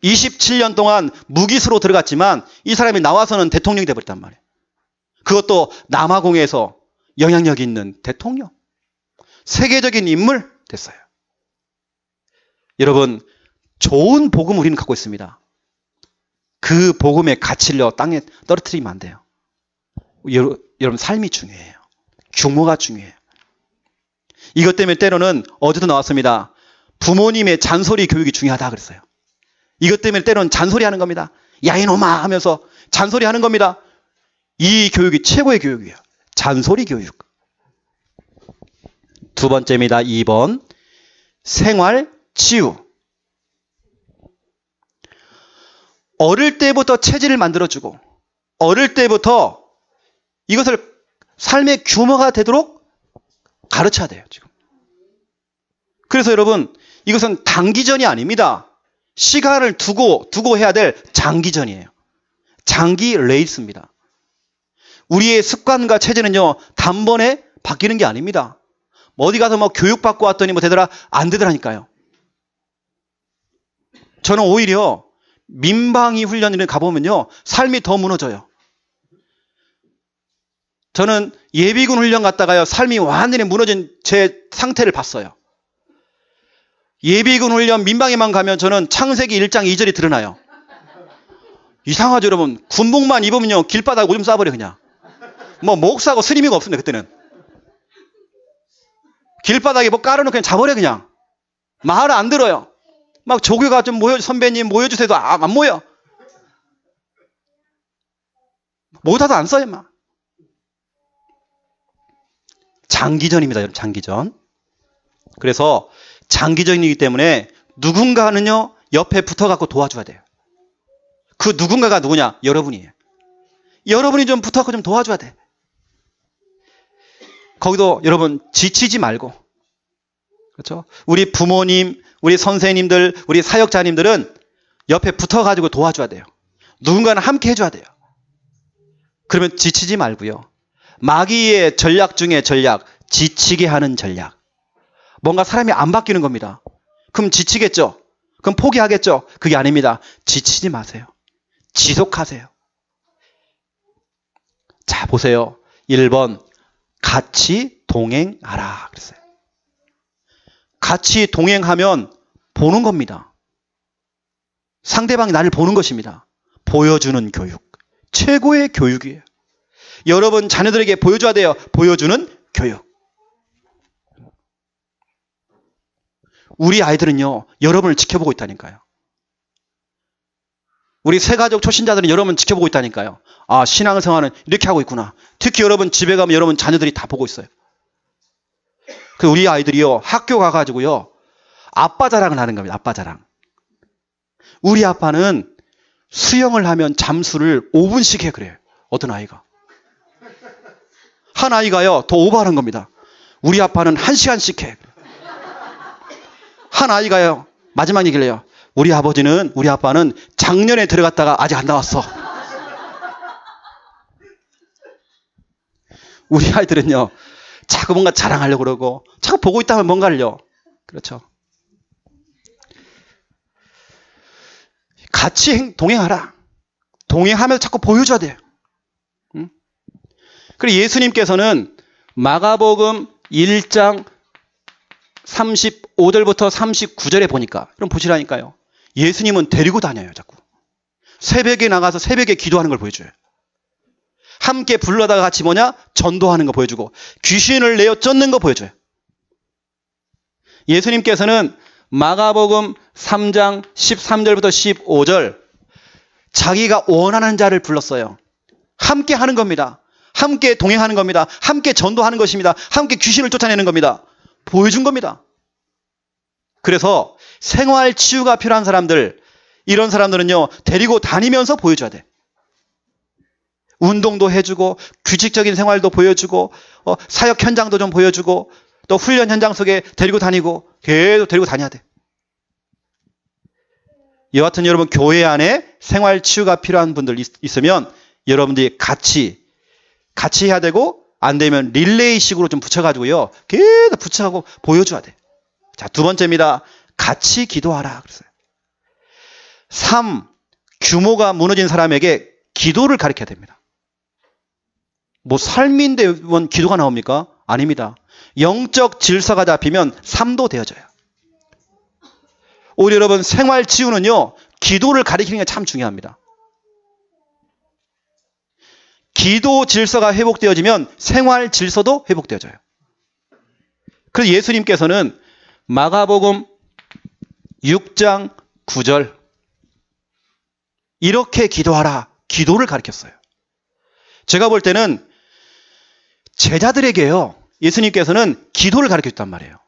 27년 동안 무기수로 들어갔지만 이 사람이 나와서는 대통령이 돼버렸단 말이에요. 그것도 남아공에서 영향력 있는 대통령. 세계적인 인물 됐어요. 여러분, 좋은 복음 우리는 갖고 있습니다. 그 복음의 가치를 땅에 떨어뜨리면 안 돼요. 여러분 삶이 중요해요. 규모가 중요해요. 이것 때문에 때로는 어제도 나왔습니다. 부모님의 잔소리 교육이 중요하다 그랬어요. 이것 때문에 때로는 잔소리 하는 겁니다. 야 이놈아 하면서 잔소리 하는 겁니다. 이 교육이 최고의 교육이에요. 잔소리 교육. 두 번째입니다. 2번. 생활 치유. 어릴 때부터 체질을 만들어주고 어릴 때부터 이것을 삶의 규모가 되도록 가르쳐야 돼요. 지금. 그래서 여러분 이것은 단기전이 아닙니다. 시간을 두고 해야 될 장기전이에요. 장기 레이스입니다. 우리의 습관과 체질은요 단번에 바뀌는 게 아닙니다. 어디 가서 뭐 교육받고 왔더니 뭐 되더라 안 되더라니까요. 저는 오히려 민방위 훈련을 가보면요 삶이 더 무너져요. 저는 예비군 훈련 갔다가요 삶이 완전히 무너진 제 상태를 봤어요. 예비군 훈련 민방위만 가면 저는 창세기 1장 2절이 드러나요. 이상하죠 여러분. 군복만 입으면요 길바닥 오줌 싸버려 그냥. 뭐 목사고 스님이고 없습니다 그때는. 길바닥에 뭐 깔아놓고 그냥 자버려 그냥. 말을 안 들어요. 막 조교가 좀 선배님 모여주세요 해도 안 모여. 모자도 안 써요 막. 장기전입니다 여러분. 장기전. 그래서 장기전이기 때문에 누군가는요 옆에 붙어갖고 도와줘야 돼요. 그 누군가가 누구냐? 여러분이에요. 여러분이 좀 붙어서 좀 도와줘야 돼. 거기도 여러분 지치지 말고. 그렇죠? 우리 부모님, 우리 선생님들, 우리 사역자님들은 옆에 붙어가지고 도와줘야 돼요. 누군가는 함께 해줘야 돼요. 그러면 지치지 말고요. 마귀의 전략 중에 전략, 지치게 하는 전략. 뭔가 사람이 안 바뀌는 겁니다. 그럼 지치겠죠? 그럼 포기하겠죠? 그게 아닙니다. 지치지 마세요. 지속하세요. 자, 보세요. 1번, 같이 동행하라. 그랬어요. 같이 동행하면 보는 겁니다. 상대방이 나를 보는 것입니다. 보여주는 교육. 최고의 교육이에요. 여러분 자녀들에게 보여줘야 돼요. 보여주는 교육. 우리 아이들은요, 여러분을 지켜보고 있다니까요. 우리 새가족 초신자들은 여러분 지켜보고 있다니까요. 아, 신앙생활은 이렇게 하고 있구나. 특히 여러분 집에 가면 여러분 자녀들이 다 보고 있어요. 그 우리 아이들이요, 학교 가가지고요, 아빠 자랑을 하는 겁니다. 아빠 자랑. 우리 아빠는 수영을 하면 잠수를 5분씩 해. 그래요. 어떤 아이가. 한 아이가요, 더 오버하는 겁니다. 우리 아빠는 1시간씩 해. 한 아이가요, 마지막 얘기를 해요. 우리 아빠는 작년에 들어갔다가 아직 안 나왔어. 우리 아이들은요, 자꾸 뭔가 자랑하려고 그러고, 자꾸 보고 있다면 뭔가를요. 그렇죠. 같이 동행하라. 동행하면서 자꾸 보여줘야 돼요. 응? 그리고 예수님께서는 마가복음 1장 35절부터 39절에 보니까, 그럼 보시라니까요. 예수님은 데리고 다녀요, 자꾸. 새벽에 나가서 새벽에 기도하는 걸 보여줘요. 함께 불러다가 같이 전도하는 거 보여주고, 귀신을 내어 쫓는 거 보여줘요. 예수님께서는 마가복음 3장 13절부터 15절, 자기가 원하는 자를 불렀어요. 함께 하는 겁니다. 함께 동행하는 겁니다. 함께 전도하는 것입니다. 함께 귀신을 쫓아내는 겁니다. 보여준 겁니다. 그래서 생활 치유가 필요한 사람들, 이런 사람들은요, 데리고 다니면서 보여줘야 돼. 운동도 해주고, 규칙적인 생활도 보여주고, 사역 현장도 좀 보여주고, 또 훈련 현장 속에 데리고 다니고, 계속 데리고 다녀야 돼. 여하튼 여러분, 교회 안에 생활 치유가 필요한 분들 있으면 여러분들이 같이 해야 되고, 안 되면 릴레이식으로 좀 붙여가지고요, 계속 붙여가고 보여줘야 돼. 자, 두 번째입니다. 같이 기도하라. 그랬어요. 3. 규모가 무너진 사람에게 기도를 가르쳐야 됩니다. 뭐 삶인데 뭔 기도가 나옵니까? 아닙니다. 영적 질서가 잡히면 삶도 되어져요. 오히려 여러분, 생활 치유는요, 기도를 가르치는 게 참 중요합니다. 기도 질서가 회복되어지면 생활 질서도 회복되어져요. 그래서 예수님께서는 마가복음 6장 9절, 이렇게 기도하라, 기도를 가르쳤어요. 제가 볼 때는 제자들에게요, 예수님께서는 기도를 가르쳐줬단 말이에요.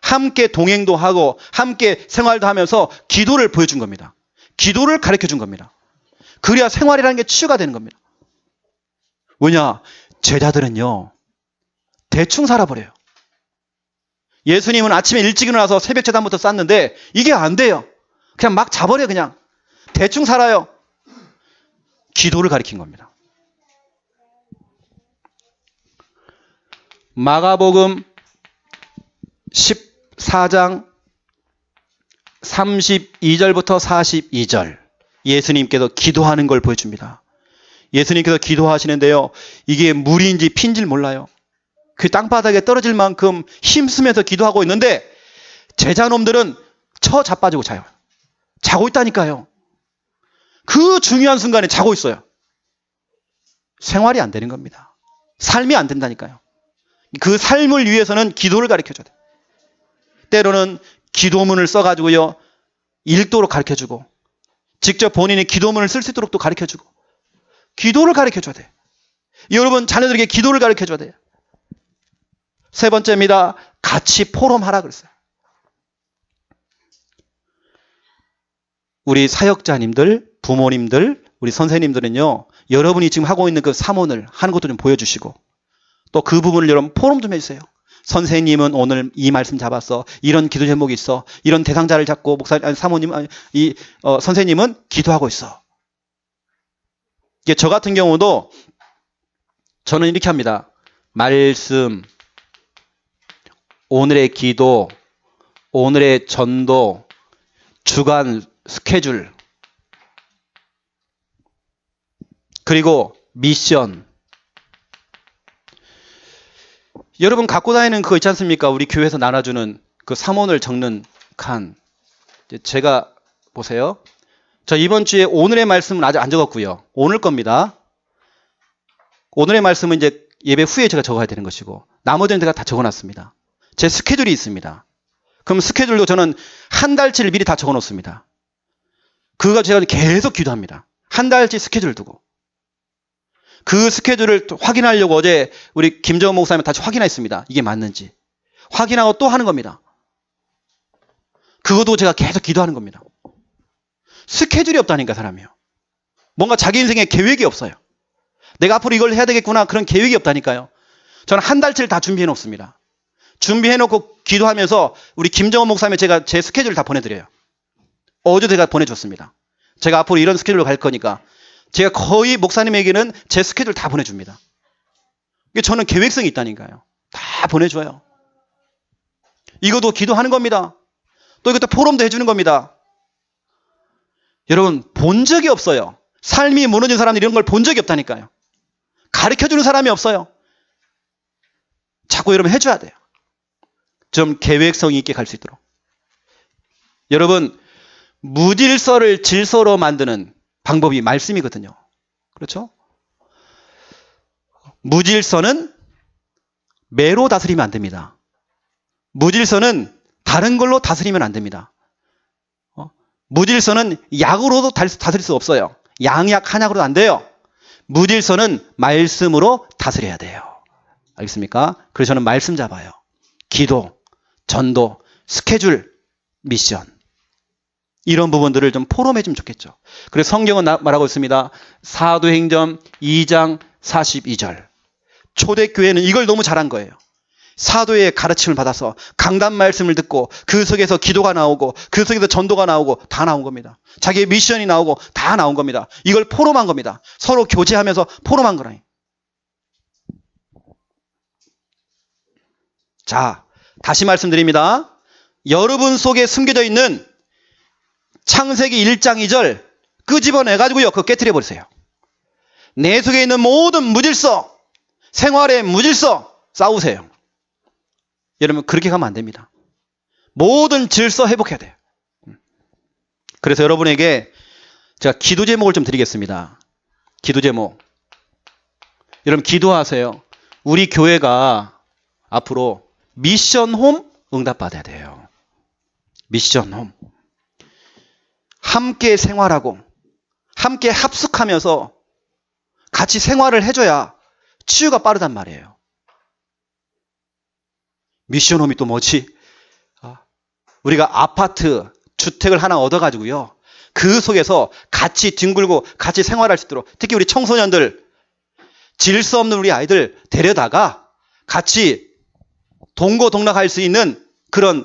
함께 동행도 하고 함께 생활도 하면서 기도를 보여준 겁니다. 기도를 가르쳐준 겁니다. 그래야 생활이라는 게 치유가 되는 겁니다. 왜냐? 제자들은요, 대충 살아버려요. 예수님은 아침에 일찍 일어나서 새벽 제단부터 쌌는데 이게 안 돼요. 그냥 막 자버려요. 그냥 대충 살아요. 기도를 가르친 겁니다. 마가복음 14장 32절부터 42절, 예수님께서 기도하는 걸 보여줍니다. 예수님께서 기도하시는데요, 이게 물인지 피인지 몰라요. 그 땅바닥에 떨어질 만큼 힘쓰면서 기도하고 있는데 제자놈들은 자빠지고 자요. 자고 있다니까요. 그 중요한 순간에 자고 있어요. 생활이 안 되는 겁니다. 삶이 안 된다니까요. 그 삶을 위해서는 기도를 가르쳐줘야 돼. 때로는 기도문을 써가지고요, 읽도록 가르쳐주고, 직접 본인이 기도문을 쓸 수 있도록 또 가르쳐주고, 기도를 가르쳐줘야 돼. 여러분 자녀들에게 기도를 가르쳐줘야 돼요. 세 번째입니다. 같이 포럼하라 그랬어요. 우리 사역자님들, 부모님들, 우리 선생님들은요, 여러분이 지금 하고 있는 그 사모를 하는 것도 좀 보여주시고 또 그 부분을 여러분 포럼 좀 해주세요. 선생님은 오늘 이 말씀 잡았어. 이런 기도 제목이 있어. 이런 대상자를 잡고 사모님, 선생님은 기도하고 있어. 이게 저 같은 경우도 저는 이렇게 합니다. 말씀, 오늘의 기도, 오늘의 전도, 주간 스케줄, 그리고 미션. 여러분 갖고 다니는 그거 있지 않습니까? 우리 교회에서 나눠주는 그 사문을 적는 칸. 제가 보세요. 저 이번 주에 오늘의 말씀은 아직 안 적었고요. 오늘 겁니다. 오늘의 말씀은 이제 예배 후에 제가 적어야 되는 것이고 나머지는 제가 다 적어놨습니다. 제 스케줄이 있습니다. 그럼 스케줄도 저는 한 달치를 미리 다 적어놓습니다. 그거 제가 계속 기도합니다. 한 달치 스케줄 두고. 그 스케줄을 또 확인하려고 어제 우리 김정은 목사님 다시 확인했습니다. 이게 맞는지. 확인하고 또 하는 겁니다. 그것도 제가 계속 기도하는 겁니다. 스케줄이 없다니까 사람이요. 뭔가 자기 인생에 계획이 없어요. 내가 앞으로 이걸 해야 되겠구나 그런 계획이 없다니까요. 저는 한 달치를 다 준비해 놓습니다. 준비해 놓고 기도하면서 우리 김정은 목사님 제가 제 스케줄을 다 보내드려요. 어제 제가 보내줬습니다. 제가 앞으로 이런 스케줄로 갈 거니까 제가 거의 목사님에게는 제 스케줄 다 보내줍니다. 저는 계획성이 있다니까요. 다 보내줘요. 이것도 기도하는 겁니다. 또 이것도 포럼도 해주는 겁니다. 여러분 본 적이 없어요. 삶이 무너진 사람들이 이런 걸 본 적이 없다니까요. 가르쳐주는 사람이 없어요. 자꾸 여러분 해줘야 돼요. 좀 계획성 있게 갈 수 있도록. 여러분 무질서를 질서로 만드는 방법이 말씀이거든요. 그렇죠? 무질서는 매로 다스리면 안 됩니다. 무질서는 다른 걸로 다스리면 안 됩니다. 무질서는 약으로도 다스릴 수 없어요. 양약, 한약으로도 안 돼요. 무질서는 말씀으로 다스려야 돼요. 알겠습니까? 그래서 저는 말씀 잡아요. 기도, 전도, 스케줄, 미션. 이런 부분들을 좀 포럼해주면 좋겠죠. 그래서 성경은 말하고 있습니다. 사도행전 2장 42절. 초대교회는 이걸 너무 잘한 거예요. 사도의 가르침을 받아서 강단 말씀을 듣고 그 속에서 기도가 나오고 그 속에서 전도가 나오고 다 나온 겁니다. 자기의 미션이 나오고 다 나온 겁니다. 이걸 포럼한 겁니다. 서로 교제하면서 포럼한 거라니. 자, 다시 말씀드립니다. 여러분 속에 숨겨져 있는 창세기 1장 2절 끄집어내가지고요. 그거 깨트려 버리세요. 내 속에 있는 모든 무질서, 생활의 무질서 싸우세요. 여러분 그렇게 가면 안 됩니다. 모든 질서 회복해야 돼요. 그래서 여러분에게 제가 기도 제목을 좀 드리겠습니다. 기도 제목. 여러분 기도하세요. 우리 교회가 앞으로 미션홈 응답받아야 돼요. 미션홈. 함께 생활하고 함께 합숙하면서 같이 생활을 해줘야 치유가 빠르단 말이에요. 미션홈이 또 뭐지? 우리가 아파트, 주택을 하나 얻어가지고요. 그 속에서 같이 뒹굴고 같이 생활할 수 있도록 특히 우리 청소년들, 질서 없는 우리 아이들 데려다가 같이 동거동락할 수 있는 그런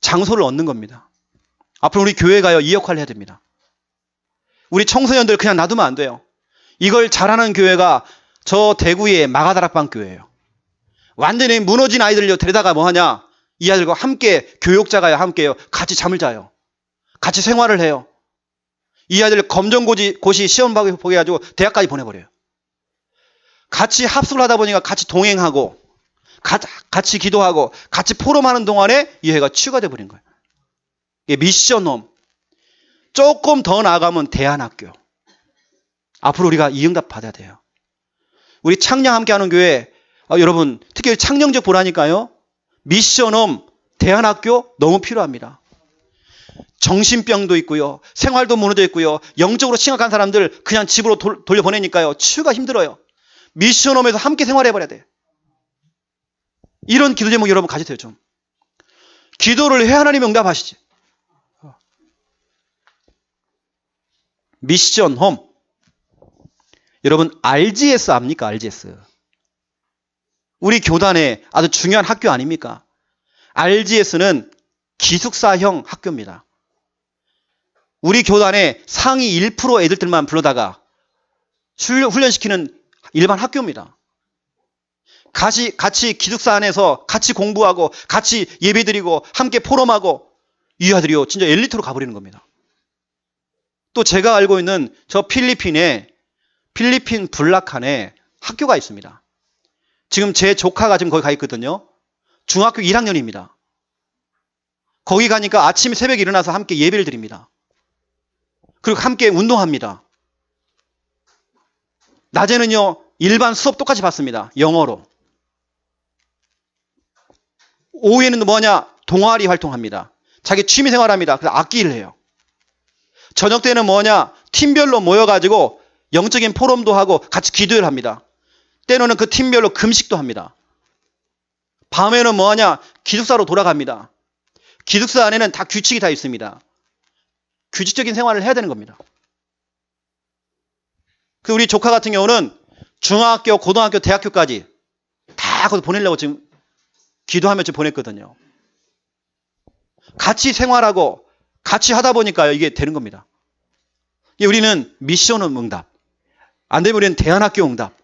장소를 얻는 겁니다. 앞으로 우리 교회가요, 이 역할을 해야 됩니다. 우리 청소년들 그냥 놔두면 안 돼요. 이걸 잘하는 교회가 저 대구의 마가다락방 교회예요. 완전히 무너진 아이들요 데려다가 뭐 하냐? 이 아이들과 함께 교육자가요, 함께요. 같이 잠을 자요. 같이 생활을 해요. 이 아이들 검정고시 시험 보게 해가지고 대학까지 보내버려요. 같이 합숙을 하다 보니까 같이 동행하고 같이 기도하고 같이 포럼하는 동안에 이 애가 치유가 돼버린 거예요. 이게 미션홈. 조금 더 나아가면 대안학교. 앞으로 우리가 이 응답 받아야 돼요. 우리 창녕 함께하는 교회 여러분 특히 창녕적 보라니까요. 미션홈, 대안학교 너무 필요합니다. 정신병도 있고요. 생활도 무너져 있고요. 영적으로 심각한 사람들 그냥 집으로 돌려보내니까요. 치유가 힘들어요. 미션홈에서 함께 생활해버려야 돼요. 이런 기도 제목 여러분 가지세요 좀. 기도를 해 하나님 응답하시지. 미션홈. 여러분 RGS 압니까? RGS. 우리 교단의 아주 중요한 학교 아닙니까? RGS는 기숙사형 학교입니다. 우리 교단의 상위 1% 애들만 불러다가 훈련시키는 일반 학교입니다. 같이 기숙사 안에서 같이 공부하고 같이 예배드리고 함께 포럼하고 이 아들이요 진짜 엘리트로 가버리는 겁니다. 또 제가 알고 있는 저 필리핀 불라칸에 학교가 있습니다. 지금 제 조카가 지금 거기 가 있거든요. 중학교 1학년입니다. 거기 가니까 아침 새벽에 일어나서 함께 예배를 드립니다. 그리고 함께 운동합니다. 낮에는요 일반 수업 똑같이 받습니다. 영어로. 오후에는 뭐냐? 동아리 활동합니다. 자기 취미생활합니다. 그래서 악기를 해요. 저녁 때는 뭐냐? 팀별로 모여가지고 영적인 포럼도 하고 같이 기도를 합니다. 때로는 그 팀별로 금식도 합니다. 밤에는 뭐하냐? 기숙사로 돌아갑니다. 기숙사 안에는 다 규칙이 다 있습니다. 규칙적인 생활을 해야 되는 겁니다. 그 우리 조카 같은 경우는 중학교, 고등학교, 대학교까지 다 거기 보내려고 지금 기도하며 지금 보냈거든요. 같이 생활하고 같이 하다 보니까요 이게 되는 겁니다. 우리는 미션홈 응답, 안 되면 우리는 대안학교 응답.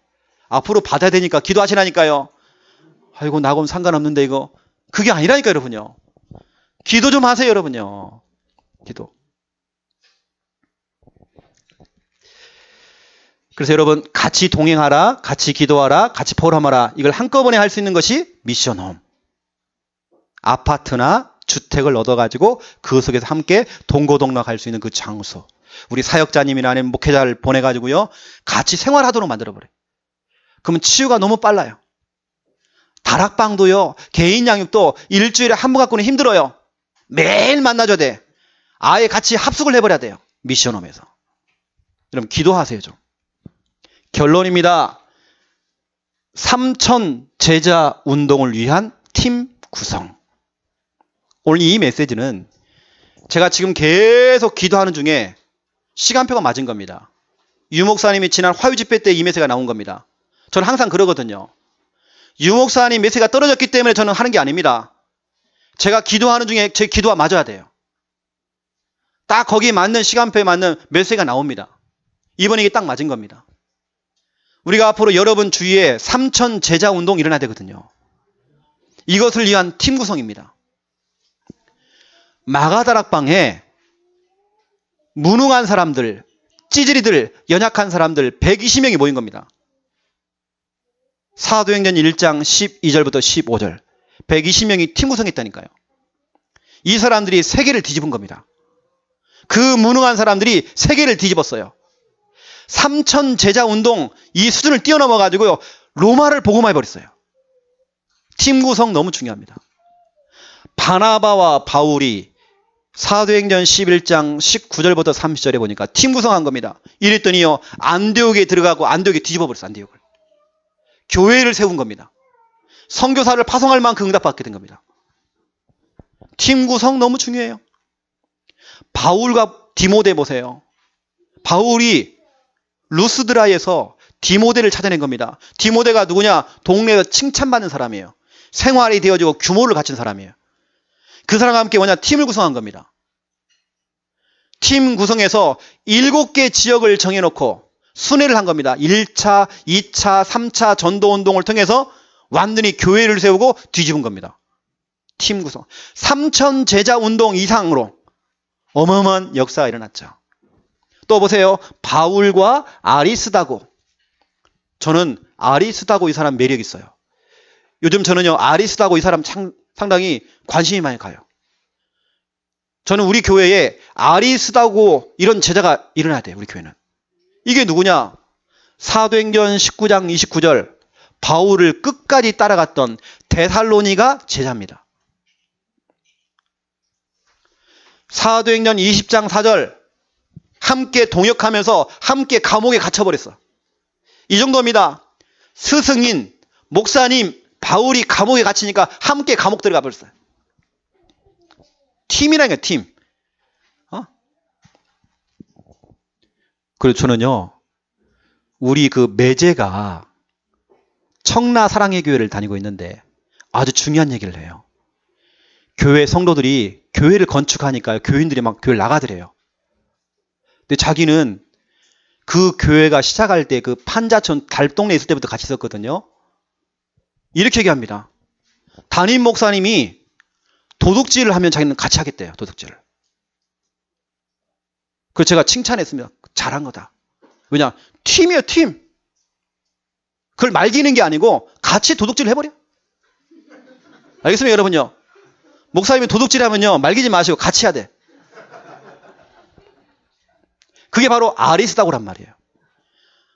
앞으로 받아야 되니까 기도하시라니까요. 아이고 나하고는 상관없는데 이거. 그게 아니라니까요 여러분요. 기도 좀 하세요 여러분요. 기도. 그래서 여러분 같이 동행하라, 같이 기도하라, 같이 포럼하라. 이걸 한꺼번에 할 수 있는 것이 미션홈. 아파트나 주택을 얻어가지고 그 속에서 함께 동고동락할 수 있는 그 장소. 우리 사역자님이나 아니면 목회자를 보내가지고요 같이 생활하도록 만들어버려요. 그러면 치유가 너무 빨라요. 다락방도요 개인 양육도 일주일에 한 번 갖고는 힘들어요. 매일 만나줘야 돼. 아예 같이 합숙을 해버려야 돼요. 미션홈에서. 여러분 기도하세요 좀. 결론입니다. 3천 제자 운동을 위한 팀 구성. 오늘 이 메시지는 제가 지금 계속 기도하는 중에 시간표가 맞은 겁니다. 유 목사님이 지난 화요집회 때 이 메시지가 나온 겁니다. 저는 항상 그러거든요. 유 목사님 메시지가 떨어졌기 때문에 저는 하는 게 아닙니다. 제가 기도하는 중에 제 기도가 맞아야 돼요. 딱 거기에 맞는 시간표에 맞는 메시지가 나옵니다. 이번에 이게 딱 맞은 겁니다. 우리가 앞으로 여러분 주위에 3천 제자 운동 일어나야 되거든요. 이것을 위한 팀 구성입니다. 마가다락방에 무능한 사람들, 찌질이들, 연약한 사람들 120명이 모인 겁니다. 사도행전 1장 12절부터 15절 120명이 팀 구성했다니까요. 이 사람들이 세계를 뒤집은 겁니다. 그 무능한 사람들이 세계를 뒤집었어요. 3천 제자 운동 이 수준을 뛰어넘어 가지고요 로마를 복음화해 버렸어요. 팀 구성 너무 중요합니다. 바나바와 바울이 사도행전 11장 19절부터 30절에 보니까 팀 구성한 겁니다. 이랬더니요 안디옥에 들어가고 안디옥에 뒤집어 버렸어요. 안디옥을. 교회를 세운 겁니다. 선교사를 파송할 만큼 응답받게 된 겁니다. 팀 구성 너무 중요해요. 바울과 디모데 보세요. 바울이 루스드라에서 디모데를 찾아낸 겁니다. 디모데가 누구냐? 동네에서 칭찬받는 사람이에요. 생활이 되어지고 규모를 갖춘 사람이에요. 그 사람과 함께 뭐냐? 팀을 구성한 겁니다. 팀 구성해서 7개 지역을 정해놓고 순회를 한 겁니다. 1차, 2차, 3차 전도운동을 통해서 완전히 교회를 세우고 뒤집은 겁니다. 팀 구성. 3천 제자 운동 이상으로 어마어마한 역사가 일어났죠. 또 보세요. 바울과 아리스다고. 저는 아리스다고 이 사람 매력 있어요. 요즘 저는요 아리스다고 이 사람 상당히 관심이 많이 가요. 저는 우리 교회에 아리스다고 이런 제자가 일어나야 돼요. 우리 교회는. 이게 누구냐? 사도행전 19장 29절 바울을 끝까지 따라갔던 데살로니가 제자입니다. 사도행전 20장 4절 함께 동역하면서 함께 감옥에 갇혀버렸어. 이 정도입니다. 스승인, 목사님, 바울이 감옥에 갇히니까 함께 감옥 들어가 버렸어요. 팀이라는 게 팀. 그리고 저는요, 우리 그 매제가 청라 사랑의 교회를 다니고 있는데 아주 중요한 얘기를 해요. 교회 성도들이 교회를 건축하니까 교인들이 막 교회를 나가더래요. 근데 자기는 그 교회가 시작할 때 그 판자촌 달동네에 있을 때부터 같이 있었거든요. 이렇게 얘기합니다. 담임 목사님이 도둑질을 하면 자기는 같이 하겠대요. 도둑질을. 그래서 제가 칭찬했습니다. 잘한 거다. 왜냐? 팀이에요, 팀. 그걸 말기는 게 아니고 같이 도둑질을 해버려. 알겠습니까, 여러분요? 목사님이 도둑질 하면요, 말기지 마시고 같이 해야 돼. 그게 바로 아리스다고란 말이에요.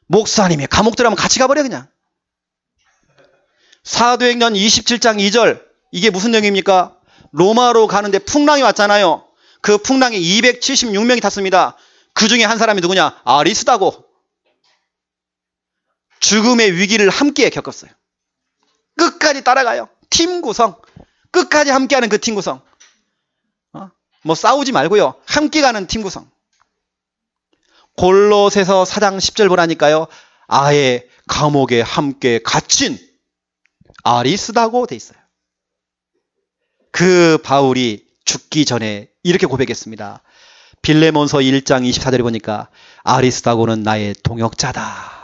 목사님이 감옥 들어가면 같이 가버려, 그냥. 사도행전 27장 2절. 이게 무슨 내용입니까? 로마로 가는데 풍랑이 왔잖아요. 그 풍랑에 276명이 탔습니다. 그 중에 한 사람이 누구냐? 아리스다고. 죽음의 위기를 함께 겪었어요. 끝까지 따라가요. 팀 구성. 끝까지 함께하는 그 팀 구성. 뭐 싸우지 말고요. 함께 가는 팀 구성. 골로새서 4장 10절 보라니까요. 아예 감옥에 함께 갇힌 아리스다고 돼 있어요. 그 바울이 죽기 전에 이렇게 고백했습니다. 빌레몬서 1장 24절에 보니까 아리스다고는 나의 동역자다.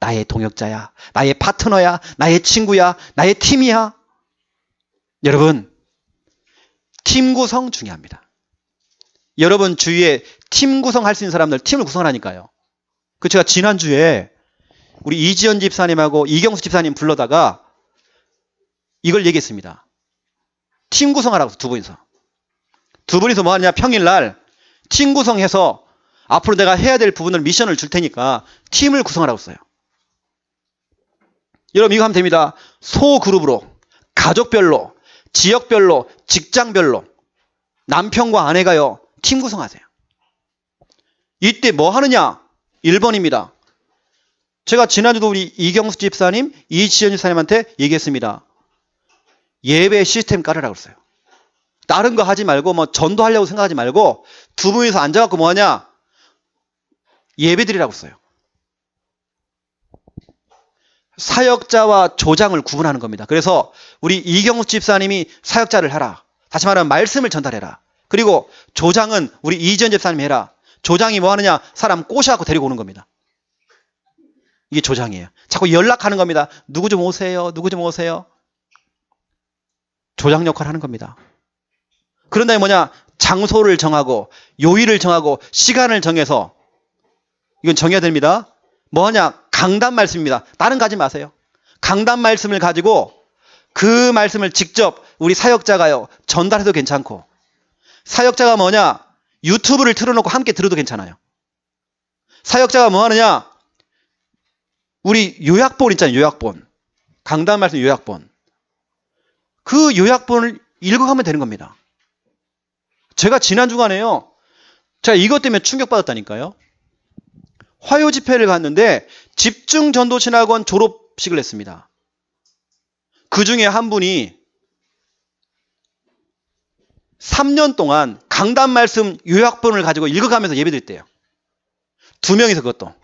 나의 동역자야. 나의 파트너야. 나의 친구야. 나의 팀이야. 여러분, 팀 구성 중요합니다. 여러분 주위에 팀 구성할 수 있는 사람들 팀을 구성하라니까요. 그 제가 지난주에 우리 이지연 집사님하고 이경수 집사님 불러다가 이걸 얘기했습니다. 팀 구성하라고 두 분이서. 두 분이서 뭐 하느냐? 평일날 팀 구성해서 앞으로 내가 해야 될 부분을 미션을 줄 테니까 팀을 구성하라고 써요. 여러분 이거 하면 됩니다. 소그룹으로, 가족별로, 지역별로, 직장별로 남편과 아내가요. 팀 구성하세요. 이때 뭐 하느냐? 1번입니다. 제가 지난주도 우리 이경수 집사님, 이지연 집사님한테 얘기했습니다. 예배 시스템 깔으라고 했어요. 다른 거 하지 말고 뭐 전도하려고 생각하지 말고 두 분이서 앉아갖고 뭐 하냐? 예배 드리라고 했어요. 사역자와 조장을 구분하는 겁니다. 그래서 우리 이경수 집사님이 사역자를 하라. 다시 말하면 말씀을 전달해라. 그리고 조장은 우리 이지연 집사님이 해라. 조장이 뭐 하느냐? 사람 꼬셔갖고 데리고 오는 겁니다. 이게 조장이에요. 자꾸 연락하는 겁니다. 누구 좀 오세요. 누구 좀 오세요. 조장 역할을 하는 겁니다. 그런 다음에 뭐냐? 장소를 정하고 요일을 정하고 시간을 정해서 이건 정해야 됩니다. 뭐 하냐? 강단 말씀입니다. 다른 거 하지 마세요. 강단 말씀을 가지고 그 말씀을 직접 우리 사역자가요. 전달해도 괜찮고 사역자가 뭐냐? 유튜브를 틀어놓고 함께 들어도 괜찮아요. 사역자가 뭐 하느냐? 우리 요약본 있잖아요. 요약본. 강단 말씀 요약본. 그 요약본을 읽어가면 되는 겁니다. 제가 지난 주간에요. 제가 이것 때문에 충격받았다니까요. 화요 집회를 갔는데 집중전도신학원 졸업식을 했습니다. 그 중에 한 분이 3년 동안 강단 말씀 요약본을 가지고 읽어가면서 예배드렸대요. 두 명이서 그것도.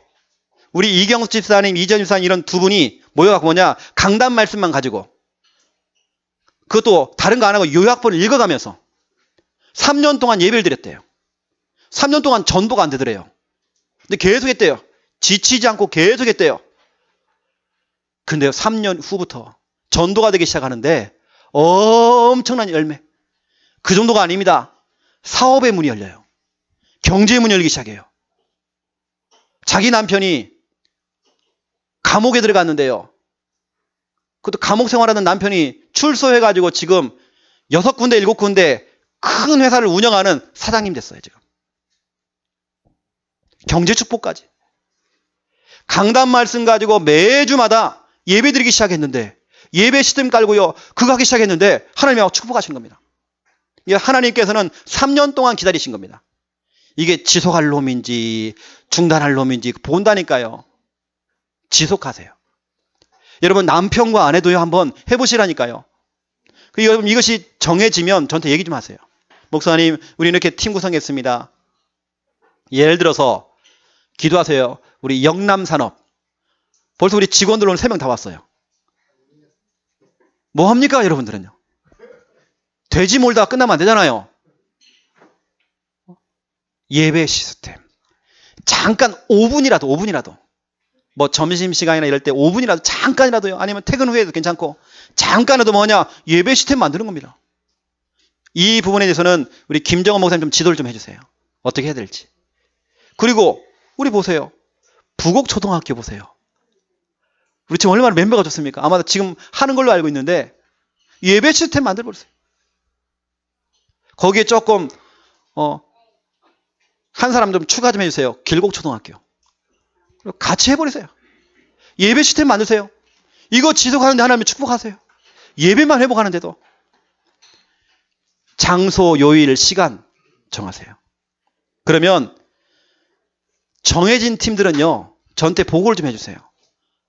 우리 이경수 집사님, 이지연 집사님 이런 두 분이 모여갖고 뭐냐? 강단 말씀만 가지고 그것도 다른 거 안 하고 요약본을 읽어가면서 3년 동안 예배를 드렸대요. 3년 동안 전도가 안 되더래요. 근데 계속 했대요. 지치지 않고 계속 했대요. 근데요, 3년 후부터 전도가 되기 시작하는데 엄청난 열매. 그 정도가 아닙니다. 사업의 문이 열려요. 경제의 문이 열리기 시작해요. 자기 남편이 감옥에 들어갔는데요. 그것도 감옥 생활하는 남편이 출소해가지고 지금 6군데, 7군데 큰 회사를 운영하는 사장님 됐어요, 지금. 경제 축복까지. 강단 말씀 가지고 매주마다 예배 드리기 시작했는데, 예배 시스템 깔고요, 그거 하기 시작했는데, 하나님이 축복하신 겁니다. 하나님께서는 3년 동안 기다리신 겁니다. 이게 지속할 놈인지, 중단할 놈인지 본다니까요. 지속하세요. 여러분, 남편과 아내도요, 한번 해보시라니까요. 여러분, 이것이 정해지면 저한테 얘기 좀 하세요. 목사님, 우리 이렇게 팀 구성했습니다. 예를 들어서, 기도하세요. 우리 영남산업, 벌써 우리 직원들 오늘 3명 다 왔어요. 뭐 합니까, 여러분들은요? 돼지 몰다가 끝나면 안 되잖아요. 예배 시스템. 잠깐 5분이라도. 뭐 점심시간이나 이럴 때 5분이라도 잠깐이라도요. 아니면 퇴근 후에도 괜찮고 잠깐이라도 뭐냐? 예배 시스템 만드는 겁니다. 이 부분에 대해서는 우리 김정은 목사님 좀 지도를 좀 해주세요. 어떻게 해야 될지. 그리고 우리 보세요. 부곡초등학교 보세요. 우리 지금 얼마나 멤버가 좋습니까? 아마 지금 하는 걸로 알고 있는데 예배 시스템 만들어버렸어요. 거기에 조금 한 사람 좀 추가 좀 해주세요. 길곡초등학교. 같이 해버리세요. 예배 시스템 만드세요. 이거 지속하는데 하나님이 축복하세요. 예배만 회복하는데도. 장소, 요일, 시간 정하세요. 그러면 정해진 팀들은요. 저한테 보고를 좀 해주세요.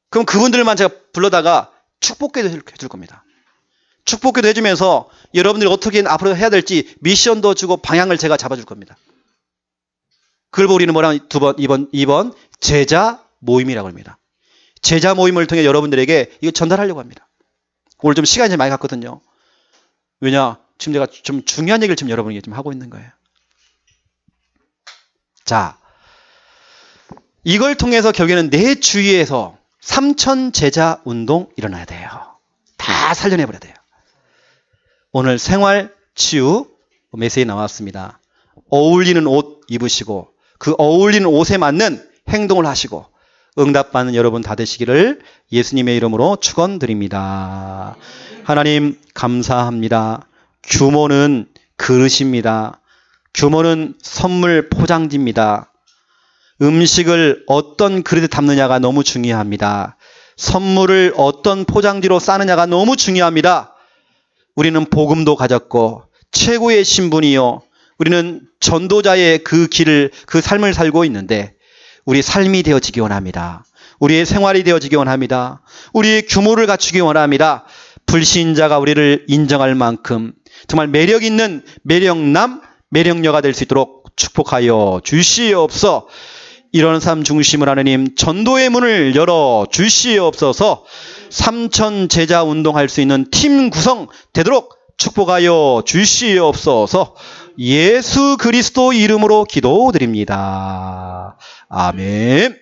그럼 그분들만 제가 불러다가 축복기도 해줄 겁니다. 축복기도 해주면서 여러분들이 어떻게 앞으로 해야 될지 미션도 주고 방향을 제가 잡아줄 겁니다. 그걸 보고 우리는 뭐라면 2번 제자 모임이라고 합니다. 제자 모임을 통해 여러분들에게 이거 전달하려고 합니다. 오늘 좀 시간이 많이 갔거든요. 왜냐? 지금 제가 좀 중요한 얘기를 지금 여러분에게 좀 하고 있는 거예요. 자, 이걸 통해서 결국에는 내 주위에서 3천 제자 운동 일어나야 돼요. 다 살려내버려야 돼요. 오늘 생활 치유 메시지 나왔습니다. 어울리는 옷 입으시고 그 어울리는 옷에 맞는 행동을 하시고 응답받는 여러분 다 되시기를 예수님의 이름으로 축원드립니다. 하나님 감사합니다. 규모는 그릇입니다. 규모는 선물 포장지입니다. 음식을 어떤 그릇에 담느냐가 너무 중요합니다. 선물을 어떤 포장지로 싸느냐가 너무 중요합니다. 우리는 복음도 가졌고 최고의 신분이요. 우리는 전도자의 그 길을, 그 삶을 살고 있는데 우리 삶이 되어지기 원합니다. 우리의 생활이 되어지기 원합니다. 우리의 규모를 갖추기 원합니다. 불신자가 우리를 인정할 만큼 정말 매력 있는 매력남, 매력녀가 될 수 있도록 축복하여 주시옵소서. 이런 삶 중심을 하느님 전도의 문을 열어 주시옵소서. 3천 제자 운동할 수 있는 팀 구성 되도록 축복하여 주시옵소서. 예수 그리스도 이름으로 기도드립니다. 아멘.